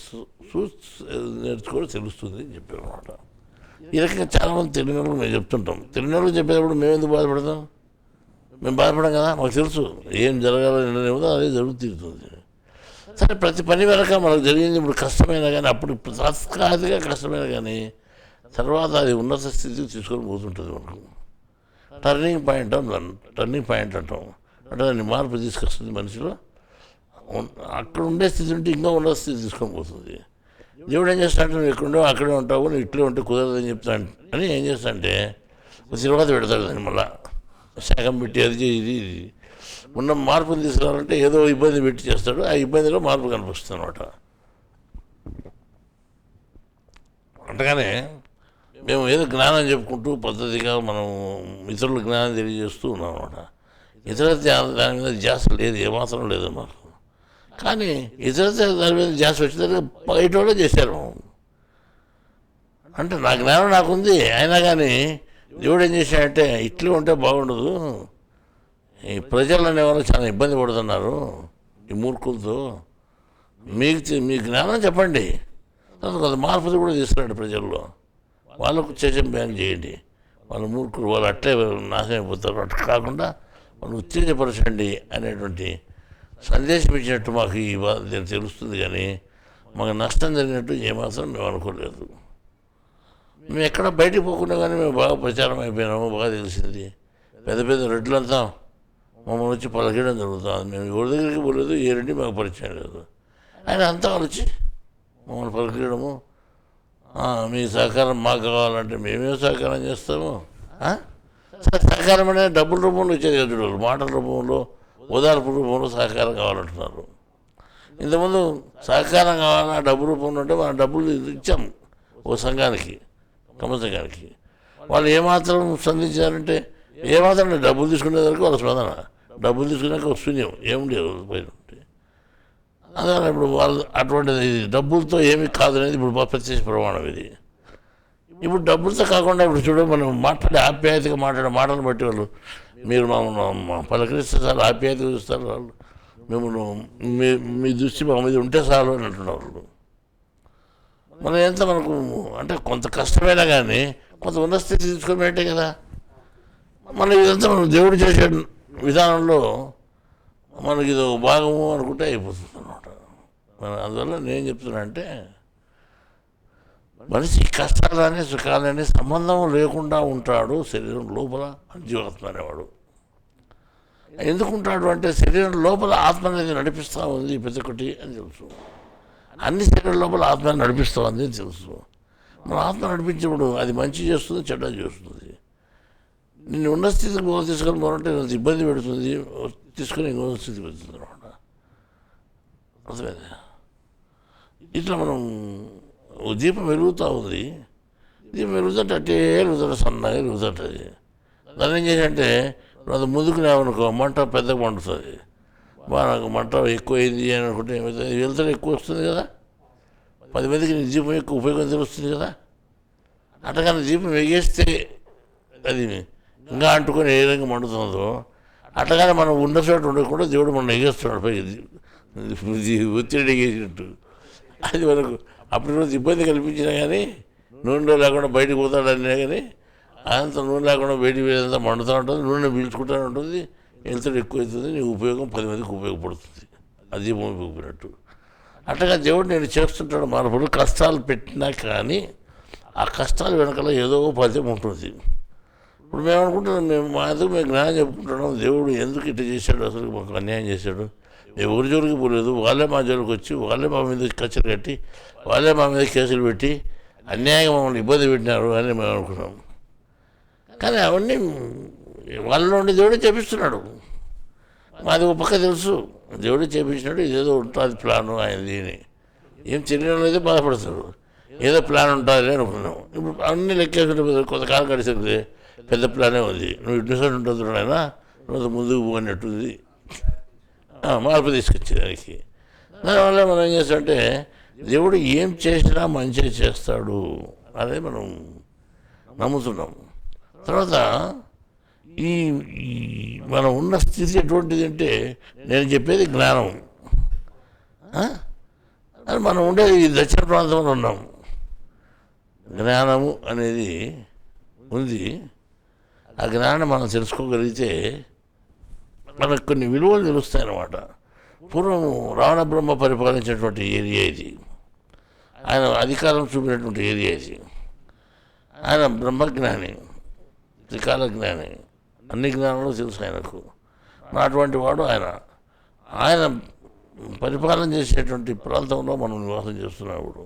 A: నేర్చుకోవడం తెలుస్తుంది అని చెప్పాను అనమాట. ఈ రకంగా చాలామంది తెలియని వాళ్ళకి మేము చెప్తుంటాం. తెలియని వాళ్ళకి చెప్పేటప్పుడు మేము ఎందుకు బాధపడతాం? మేము బాధపడం కదా, మాకు తెలుసు ఏం జరగాలని నిర్ణయం అదే జరుగుతుంది. సరే, ప్రతి పని వెనక మనకు జరిగింది ఇప్పుడు కష్టమైనా కానీ, అప్పుడు తాత్కాలికంగా కష్టమైనా కానీ తర్వాత అది ఉన్నత స్థితికి తీసుకొని పోతుంటుంది మనకు. టర్నింగ్ పాయింట్ అంటాం. అంటే దాన్ని మార్పు తీసుకొస్తుంది మనిషిలో. అక్కడ ఉండే స్థితి ఉంటే ఇంకా ఉన్నత స్థితి తీసుకొని పోతుంది. దేవుడు ఏం చేస్తాడంటే, నువ్వు ఎక్కడుండో అక్కడే ఉంటావు, నువ్వు ఇట్లే ఉంటే కుదరదని చెప్తాను అని ఏం చేస్తాడంటే తర్వాత పెడతాడు దాన్ని, మళ్ళా శాఖం పెట్టి అది ఇది ఉన్న మార్పుని తీసుకురావాలంటే ఏదో ఇబ్బంది పెట్టి చేస్తాడు. ఆ ఇబ్బందిలో మార్పు కనిపిస్తుంది అనమాట. అంతగానే మేము ఏదో జ్ఞానం చెప్పుకుంటూ పద్ధతిగా మనం ఇతరుల జ్ఞానం తెలియజేస్తూ ఉన్నాం అనమాట. ఇతర దాని మీద ధ్యాస లేదు, ఏమాత్రం లేదు మాకు. కానీ ఇతర దాని మీద ధ్యాస వచ్చిన బయట కూడా చేశారు. అంటే నా జ్ఞానం నాకుంది, అయినా కానీ దేవుడు ఏం చేశాడంటే, ఇట్లా ఉంటే బాగుండదు, ఈ ప్రజలు అనేవాళ్ళు చాలా ఇబ్బంది పడుతున్నారు ఈ మూర్ఖులతో, మీ జ్ఞానం చెప్పండి, కొంత మార్పులు కూడా తీసుకురండి ప్రజల్లో, వాళ్ళకు చేసిన బ్యాన్ చేయండి, వాళ్ళ మూర్ఖులు వాళ్ళు అట్లే నాశనం అయిపోతారు, అట్లా కాకుండా వాళ్ళు ఉత్తేజపరచండి అనేటువంటి సందేశం ఇచ్చినట్టు మాకు ఈ తెలుస్తుంది. కానీ మాకు నష్టం జరిగినట్టు ఏమాత్రం మేము అనుకోలేదు. మేము ఎక్కడ బయటికి పోకుండా కానీ మేము బాగా ప్రచారం అయిపోయినాము, బాగా తెలిసింది. పెద్ద పెద్ద రెడ్లంతా మమ్మల్ని వచ్చి పలకడం జరుగుతుంది. మేము ఎవరి దగ్గరికి పోలేదు, ఏ రెడ్డి మాకు పరిచయం లేదు, ఆయన అంతా వచ్చి మమ్మల్ని పలకడము, మీ సహకారం మాకు కావాలంటే మేమేం సహకారం చేస్తాము. సహకారం అనేది డబ్బుల రూపంలో ఇచ్చేది కదా చూడాలి, మాటల రూపంలో ఓదార్పు రూపంలో సహకారం కావాలంటున్నారు. ఇంతకుముందు సహకారం కావాలన్నా డబ్బు రూపంలో ఉంటే మనం డబ్బులు ఇచ్చాము ఓ సంఘానికి, కమ్మ సంఘానికి. వాళ్ళు ఏమాత్రం స్పందించారంటే ఏమాత్రం డబ్బులు తీసుకునే వరకు వాళ్ళ స్పందన, డబ్బులు తీసుకున్నాక ఒక శూన్యం ఏముండేది పైన ఉంటే. అందువల్ల ఇప్పుడు వాళ్ళు అటువంటిది డబ్బులతో ఏమీ కాదనేది ఇప్పుడు ప్రత్యక్ష ప్రమాణం ఇది. ఇప్పుడు డబ్బులతో కాకుండా ఇప్పుడు చూడ మనం మాట్లాడే ఆప్యాయతగా మాట్లాడే మాటలు బట్టి వాళ్ళు మీరు మమ్మల్ని పలకరిస్తే చాలు, ఆప్యాయతగా చూస్తారు వాళ్ళు, మిమ్మల్ని మీ దృష్టి మా మీద ఉంటే చాలు అని అంటున్నారు వాళ్ళు. మనం ఎంత మనకు అంటే కొంత కష్టమైనా కానీ కొంత ఉన్నత స్థితి తీసుకోమంటే కదా. మనం ఇదంతా మనం దేవుడు చేసే విధానంలో మనకి ఇది ఒక భాగము అనుకుంటే అయిపోతుంది అన్నమాట. అందువల్ల నేను చెప్తున్నా అంటే మనిషి కష్టాలని సుఖాలని సంబంధం లేకుండా ఉంటాడు శరీరం లోపల జీవాత్మ అనేవాడు. ఎందుకుంటాడు అంటే శరీరం లోపల ఆత్మ అనేది నడిపిస్తూ ఉంది ప్రతి ఒక్కటి అని తెలుసు. అన్ని శరీరం లోపల ఆత్మ నడిపిస్తూ ఉంది అని తెలుసు. మన ఆత్మ నడిపించినప్పుడు అది మంచి చేస్తుంది, చెడ్డ చేస్తుంది. నిన్ను ఉన్న స్థితికి తీసుకొని పోవాలంటే ఇబ్బంది పెడుతుంది, తీసుకొని ఇంకో స్థితికి పెడుతుంది అనమాట. అర్థమైంది. ఇట్లా మనం దీపం వెలుగుతూ ఉంది, దీపం వెలుగుతుంటే అట్టే వెలుగుతాడు, సన్నగా వెలుగుతుంటుంది. దాన్ని ఏం చేయాలంటే అది ముందుకు లేవనుకో మంట పెద్దగా మండుతుంది. నాకు మంట ఎక్కువ అయింది అని అనుకుంటే ఏమవుతుంది, వెళ్తాడు ఎక్కువ వస్తుంది కదా, 10 మందికి నీ దీపం ఎక్కువ ఉపయోగం తెలుస్తుంది కదా. అట్టగానే దీపం వెగేస్తే అది ఇంకా అంటుకొని ఏ విధంగా మండుతుందో అట్టగానే మనం ఉన్న చోట ఉండకుండా దేవుడు మనం ఎగేస్తున్నాడు పైకి, ఒత్తిడి ఎగేసినట్టు. అది మనకు అప్పుడు రోజు ఇబ్బంది కల్పించినా కానీ నూనెలో లేకుండా బయటకు పోతాడన్నా కానీ అంత నూనె లేకుండా బయటికి పోయేదంతా మండుతూ ఉంటుంది, నూనె పీల్చుకుంటూ ఉంటుంది, వెళ్తాడు ఎక్కువ అవుతుంది, నీ ఉపయోగం 10 మందికి ఉపయోగపడుతుంది. అది దీపం ఉపయోగపడినట్టు. అట్టగా దేవుడు నేను చేస్తుంటాడు. మనప్పుడు కష్టాలు పెట్టినా కానీ ఆ కష్టాల వెనకాల ఏదో ఫలితం ఉంటుంది. ఇప్పుడు మేము అనుకుంటున్నాం, మేము జ్ఞానం చెప్పుకుంటున్నాం, దేవుడు ఎందుకు ఇట్లా చేశాడు, అసలు మాకు అన్యాయం చేశాడు, మేము ఎవరి జోలికి పోలేదు, వాళ్ళే మా జోలికి వచ్చి వాళ్ళే మా మీద కచ్చలు కట్టి వాళ్ళే మా మీద కేసులు పెట్టి అన్యాయంగా మమ్మల్ని ఇబ్బంది పెట్టినారు అని మేము అనుకున్నాం. కానీ అవన్నీ వాళ్ళ నుండి దేవుడే చేపిస్తున్నాడు. మాది ఒక పక్క తెలుసు, దేవుడే చేపించినాడు, ఇదేదో ఉంటుంది ప్లాను ఆయనది అని. ఏం తెలియడం అయితే బాధపడతారు, ఏదో ప్లాన్ ఉంటుంది అనుకున్నాం. ఇప్పుడు అన్ని లెక్కేసుకుంటే కొంతకాలం గడిచింది, పెద్ద ప్లానే ఉంది, నువ్వు ఇన్సెంట్ ఉంటుంది అయినా నువ్వు ముందుకు పోయినట్టుంది, మార్పు తీసుకొచ్చేదానికి. దానివల్ల మనం ఏం చేస్తామంటే దేవుడు ఏం చేసినా మంచిగా చేస్తాడు అదే మనం నమ్ముతున్నాం. తర్వాత ఈ మనం ఉన్న స్థితి ఎటువంటిది అంటే నేను చెప్పేది జ్ఞానం. అది మనం ఉండేది ఈ దక్షిణ ప్రాంతంలో ఉన్నాం, జ్ఞానము అనేది ఉంది. ఆ జ్ఞానం మనం తెలుసుకోగలిగితే మనకు కొన్ని విలువలు తెలుస్తాయన్నమాట. పూర్వం రావణ బ్రహ్మ పరిపాలించినటువంటి ఏరియా ఇది, ఆయన అధికారం చూపినటువంటి ఏరియా ఇది. ఆయన బ్రహ్మజ్ఞాని, త్రికాల జ్ఞాని, అన్ని జ్ఞానాలు తెలుసు ఆయనకు. అటువంటి వాడు ఆయన పరిపాలన చేసేటువంటి ప్రాంతంలో మనం నివాసం చేస్తున్నాడు.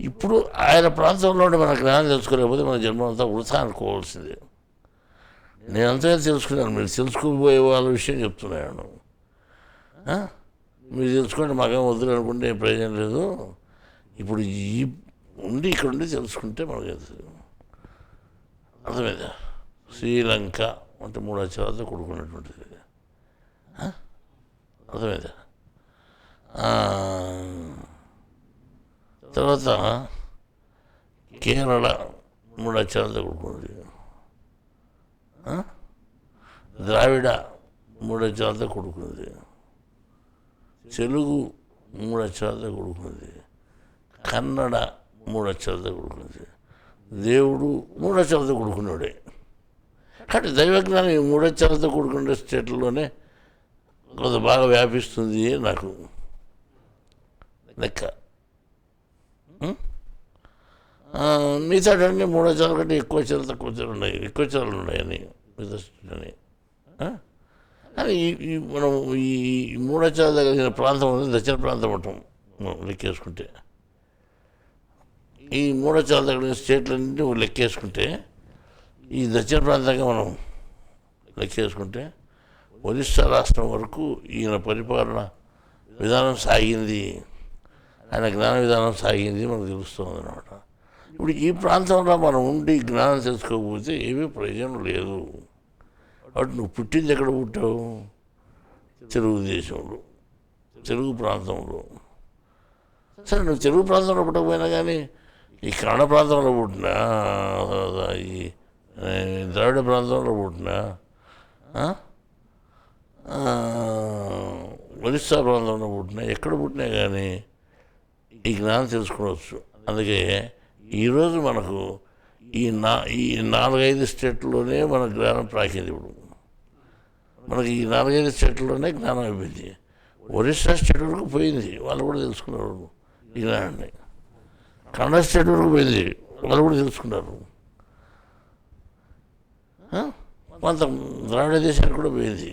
A: ఇప్పుడు ఆయన ప్రాంతంలో మన జ్ఞానం తెలుసుకోలేకపోతే మన జన్మ అంతా వృథా అనుకోవాల్సిందే. నేను అంతగా తెలుసుకున్నాను, మీరు తెలుసుకోబోయే వాళ్ళ విషయం చెప్తున్నాను. మీరు తెలుసుకోండి, మాకేం వద్దులు అనుకుంటే ప్రయోజనం లేదు. ఇప్పుడు ఇక్కడ ఉండి తెలుసుకుంటే మనకు తెలుసు. అర్థమైందా? శ్రీలంక అంటే 3 అక్షరాలతో కూడుకున్నటువంటిది. అర్థమైందా? తర్వాత కేరళ 3 అక్షరాలతో కూడుకున్నది. ద్రావిడ 3 అక్షరాలతో కూడుకున్నది. తెలుగు 3 అక్షరాలతో కూడుకున్నది. కన్నడ 3 అక్షరాలతో కూడుకున్నది. దేవుడు 3 అక్షరాలతో కూడుకున్నాడే. కాబట్టి దైవజ్ఞానం 3 అక్షరాలతో కూడుకునే స్టేట్లోనే కొంత బాగా వ్యాపిస్తుంది నాకు లెక్క. మిగతా అన్నీ 3 అక్షరాల కంటే ఎక్కువ అక్షరాలు తక్కువ అక్షరాలు ఉన్నాయి, ఎక్కువ అక్షరాలు ఉన్నాయని మిగతా స్టేట్ అని మనం ఈ 3 అక్షరాలు కలిగిన ప్రాంతం ఉంది, దక్షిణ ప్రాంతం అంటాం లెక్కేసుకుంటే. ఈ మూఢాచారాలు తగిలిన స్టేట్లన్నీ లెక్కేసుకుంటే ఈ దక్షిణ ప్రాంతంగా మనం లెక్కేసుకుంటే ఒరిస్సా రాష్ట్రం వరకు ఈయన పరిపాలన విధానం సాగింది, ఆయన జ్ఞాన విధానం సాగింది మనకు తెలుస్తుంది అన్నమాట. ఇప్పుడు ఈ ప్రాంతంలో మనం ఉండి జ్ఞానం తెలుసుకోకపోతే ఏమీ ప్రయోజనం లేదు. కాబట్టి నువ్వు పుట్టింది ఎక్కడ పుట్టావు? తెలుగుదేశంలో, తెలుగు ప్రాంతంలో. సరే, నువ్వు తెలుగు ప్రాంతంలో పుట్టకపోయినా కానీ ఈ కన్నడ ప్రాంతంలో పుట్టినా, ఈ ద్రావిడ ప్రాంతంలో పుట్టినా, ఒరిస్సా ప్రాంతంలో పుట్టినా, ఎక్కడ పుట్టినా కానీ ఈ జ్ఞానం తెలుసుకోవచ్చు. అందుకే ఈరోజు మనకు ఈ 4-5 స్టేట్లోనే మన జ్ఞానం ప్రాకింది. ఇప్పుడు మనకి ఈ 4-5 స్టేట్లోనే జ్ఞానం అయిపోయింది. ఒరిస్సా స్టేట్ వరకు పోయింది, వాళ్ళు కూడా తెలుసుకున్నారు ఈ జ్ఞానాన్ని. కన్నడ స్టేట్ వరకు పోయింది, వాళ్ళు కూడా తెలుసుకున్నారు. కొంత ద్రావిడ దేశానికి కూడా పోయింది,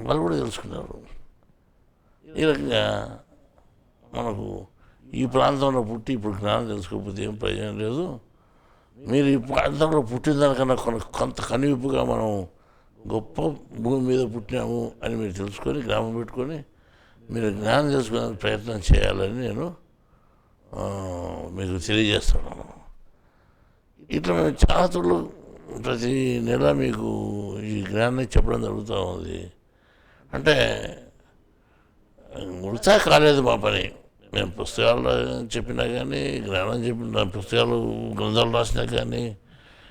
A: వాళ్ళు కూడా తెలుసుకున్నారు. ఈ రకంగా మనకు ఈ ప్రాంతంలో పుట్టి ఇప్పుడు జ్ఞానం తెలుసుకోకపోతే ఏం ప్రయోజనం లేదు. మీరు ఈ ప్రాంతంలో పుట్టిన దానికన్నా కొంత కనువిప్పుగా మనం గొప్ప భూమి మీద పుట్టినాము అని మీరు తెలుసుకొని గ్రామం పెట్టుకొని మీరు జ్ఞానం తెలుసుకోవడానికి ప్రయత్నం చేయాలని నేను మీకు తెలియజేస్తున్నాను. ఇట్లా మేము చాలా తోళ్ళు ప్రతి నెల మీకు ఈ జ్ఞానాన్ని చెప్పడం జరుగుతూ ఉంది. అంటే వృథా కాలేదు మా పని. మేము పుస్తకాలు చెప్పినా కానీ, జ్ఞానం చెప్పిన పుస్తకాలు గ్రంథాలు రాసినా కానీ,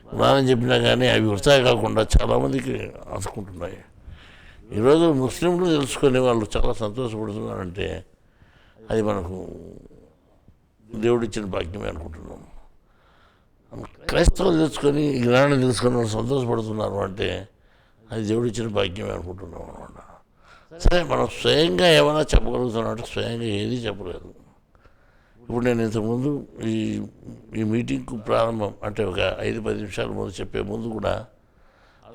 A: జ్ఞానం చెప్పినా కానీ అవి వృథా కాకుండా చాలామందికి ఆదుకుంటున్నాయి. ఈరోజు ముస్లింలు తెలుసుకునే వాళ్ళు చాలా సంతోషపడుతున్నారంటే అది మనకు దేవుడిచ్చిన భాగ్యమే అనుకుంటున్నాం. క్రైస్తవులు తెలుసుకొని జ్ఞానం తెలుసుకొని వాళ్ళు సంతోషపడుతున్నారు అంటే అది దేవుడిచ్చిన భాగ్యమే అనుకుంటున్నాం అనమాట. సరే, మనం స్వయంగా ఏమైనా చెప్పగలుగుతున్నట్టు స్వయంగా ఏది చెప్పలేదు. ఇప్పుడు నేను ఇంతకుముందు ఈ మీటింగ్కు ప్రారంభం అంటే ఒక 5-10 నిమిషాల ముందు చెప్పే ముందు కూడా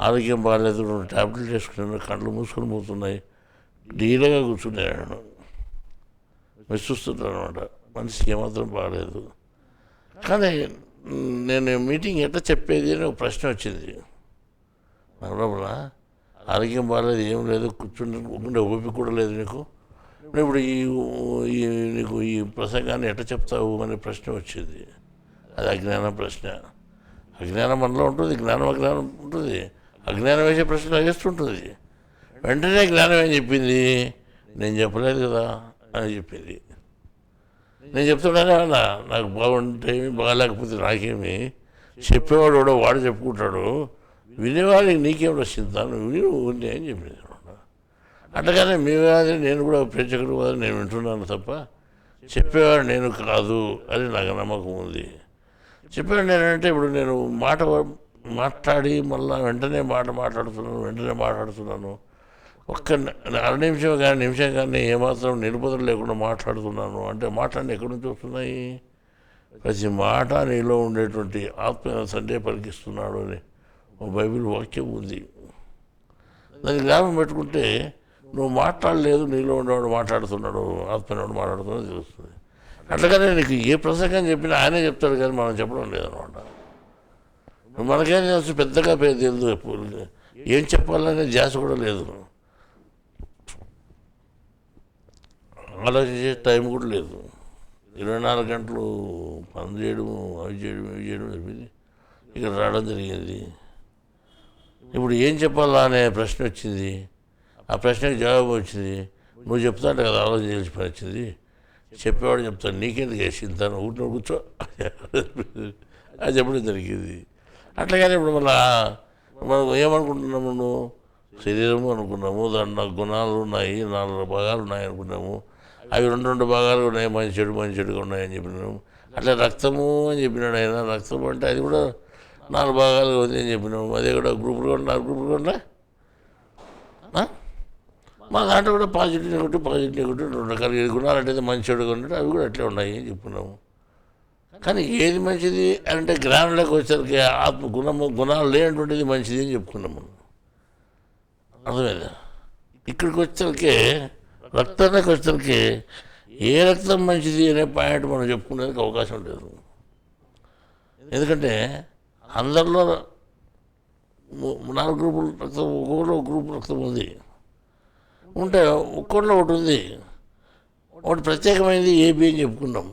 A: ఆరోగ్యం బాగాలేదు, 2 ట్యాబ్లెట్లు వేసుకున్నాను, కళ్ళు మూసుకొని పోతున్నాయి, డీలగా కూర్చున్నాను, మీరు చూస్తున్నాను అనమాట. మనిషికి ఏమాత్రం బాగాలేదు. కానీ నేను మీటింగ్ ఎట్లా చెప్పేది అని ఒక ప్రశ్న వచ్చింది నా లోపల. ఆరోగ్యం బాగాలేదు, ఏం లేదు, కూర్చుంటే ఓపిక కూడా లేదు నీకు, ఇప్పుడు నీకు ఈ ప్రసంగాన్ని ఎట్లా చెప్తావు అనే ప్రశ్న వచ్చింది. అది అజ్ఞానం ప్రశ్న. అజ్ఞానం మనలో ఉంటుంది, జ్ఞానం అజ్ఞానం ఉంటుంది. అజ్ఞానం వేసే ప్రశ్న వేస్తుంటుంది. వెంటనే జ్ఞానం ఏం చెప్పింది? నేను చెప్పలేదు కదా అని చెప్పింది. నేను చెప్తున్నానే అన్నా, నాకు బాగుంటే బాగాలేకపోతే నాకేమి, చెప్పేవాడు కూడా వాడు చెప్పుకుంటాడు, వినేవాడికి నీకేం రక్షిస్తాను, విని ఉంది అని చెప్పింది. అట్లాగానే మేమే నేను కూడా ప్రేక్షకుడు నేను వింటున్నాను తప్ప చెప్పేవాడు నేను కాదు అని నాకు నమ్మకం ఉంది. చెప్పాడు నేనంటే ఇప్పుడు నేను మాట్లాడి మళ్ళీ వెంటనే మాట్లాడుతున్నాను, ఒక్క అర నిమిషం కానీ నిమిషం కానీ ఏమాత్రం నిలుపుదల లేకుండా మాట్లాడుతున్నాను అంటే మాట్లాడి ఎక్కడి నుంచి వస్తున్నాయి? ప్రతి మాట నీలో ఉండేటువంటి ఆత్మ సండే పలికిస్తున్నాడు అని ఒక బైబిల్ వాక్యం ఉంది. దానికి జ్ఞాపకం పెట్టుకుంటే నువ్వు మాట్లాడలేదు, నీలో ఉండేవాడు మాట్లాడుతున్నాడు, ఆత్మనేవాడు మాట్లాడుతున్నాడు తెలుస్తుంది. అట్లాగనే నీకు ఏ ప్రసంగం చెప్పినా ఆయనే చెప్తాడు కానీ మనం చెప్పడం లేదనమాట. మనకేం తెలుసు, పెద్దగా తెలియదు, ఏం చెప్పాలనే ధ్యాస కూడా లేదు, ఆలోచించే టైం కూడా లేదు. 24 గంటలు పని చేయడం, అవి చేయడం జరిగింది. ఇక్కడ రావడం జరిగింది. ఇప్పుడు ఏం చెప్పాలా అనే ప్రశ్న వచ్చింది. ఆ ప్రశ్నకి జవాబు వచ్చింది. నువ్వు చెప్తాడు కదా, ఆలోచన చేసి పని వచ్చింది, చెప్పేవాడు చెప్తాను, నీకెందుకు వేసింతాను ఊరిని కూర్చో అది చెప్పడం జరిగింది. అట్లాగనే ఇప్పుడు మనం ఏమనుకుంటున్నాము, నువ్వు శరీరము అనుకున్నాము, దాంట్లో గుణాలు ఉన్నాయి, 4 భాగాలు ఉన్నాయి అనుకున్నాము, అవి 2 భాగాలు ఉన్నాయి, మంచి చెడుగా ఉన్నాయని చెప్పినాము. అట్లా రక్తము అని చెప్పినాడు ఆయన. రక్తం అంటే అది కూడా 4 భాగాలుగా ఉంది అని చెప్పినాము. అదే కూడా గ్రూపులుగా 4 గ్రూపులుగా ఉన్నా మా దాంట్లో కూడా పాజిటివ్ నెగిటివ్ 2 రకాల గుణాలు అంటే మంచి చెడుగా ఉన్నట్టు అవి కూడా అట్లే ఉన్నాయి అని చెప్పుకున్నాము. కానీ ఏది మంచిది అంటే జ్ఞానంలోకి వచ్చేసరికి ఆత్మ గుణాలు లేనటువంటిది మంచిది అని చెప్పుకున్నాము. అర్థమైందా? ఇక్కడికి వచ్చేసరికి రక్తానికి వచ్చేసరికి ఏ రక్తం మంచిది అనే పాయింట్ మనం చెప్పుకునేందుకు అవకాశం లేదు. ఎందుకంటే అందరిలో 4 గ్రూపులు రక్తం, ఒక్కొక్కరు ఒక గ్రూప్ రక్తం ఉంది. ఉంటే ఒక్కొక్కరిలో ఒకటి ఉంది. ఒకటి ప్రత్యేకమైనది ఏబి అని చెప్పుకున్నాం.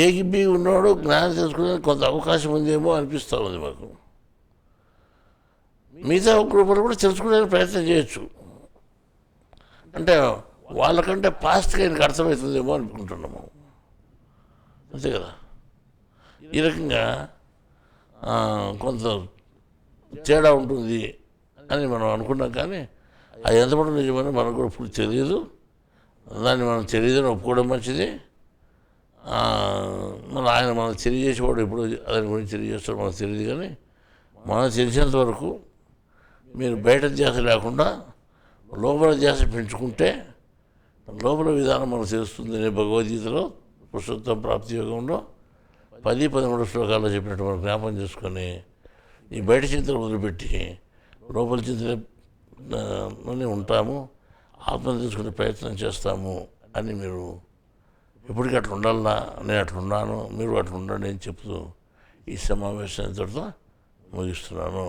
A: ఏకి బి ఉన్నవాడు జ్ఞానం తెలుసుకునే కొంత అవకాశం ఉందేమో అనిపిస్తూ ఉంది మాకు. మిగతా గ్రూపులు కూడా తెలుసుకునే ప్రయత్నం చేయొచ్చు. అంటే వాళ్ళకంటే పాస్ట్గా ఆయనకు అర్థమవుతుందేమో అనుకుంటున్నాము. అంతే కదా. ఈ రకంగా కొంత తేడా ఉంటుంది అని మనం అనుకున్నాం. కానీ అది ఎంతమంది నిజమని మనకు కూడా ఇప్పుడు తెలియదు. దాన్ని మనం తెలియదని ఒప్పుకోవడం మంచిది. ఆయన మనకు తెలియజేసేవాడు ఎప్పుడు దాని గురించి తెలియజేస్తాడు మనకు తెలియదు. కానీ మనకు తెలిసినంత వరకు మీరు బయట ధ్యాస లేకుండా లోపల ధ్యాస పెంచుకుంటే లోపల విధానం మనకు తెలుస్తుంది. భగవద్గీతలో పురుషోత్తమ ప్రాప్తి యోగంలో 10-13 శ్లోకాల్లో చెప్పినట్టు మనం జ్ఞాపకం చేసుకొని ఈ బయట చింతలు వదిలిపెట్టి లోపల చింతలోనే ఉంటాము, ఆత్మను తెలుసుకునే ప్రయత్నం చేస్తాము అని మీరు ఇప్పటికీ అట్లా ఉండాలన్నా, నేను అట్లా ఉన్నాను, మీరు అట్లా ఉండండి అని చెప్తూ ఈ సమావేశం ఇంతటితో ముగిస్తున్నాను.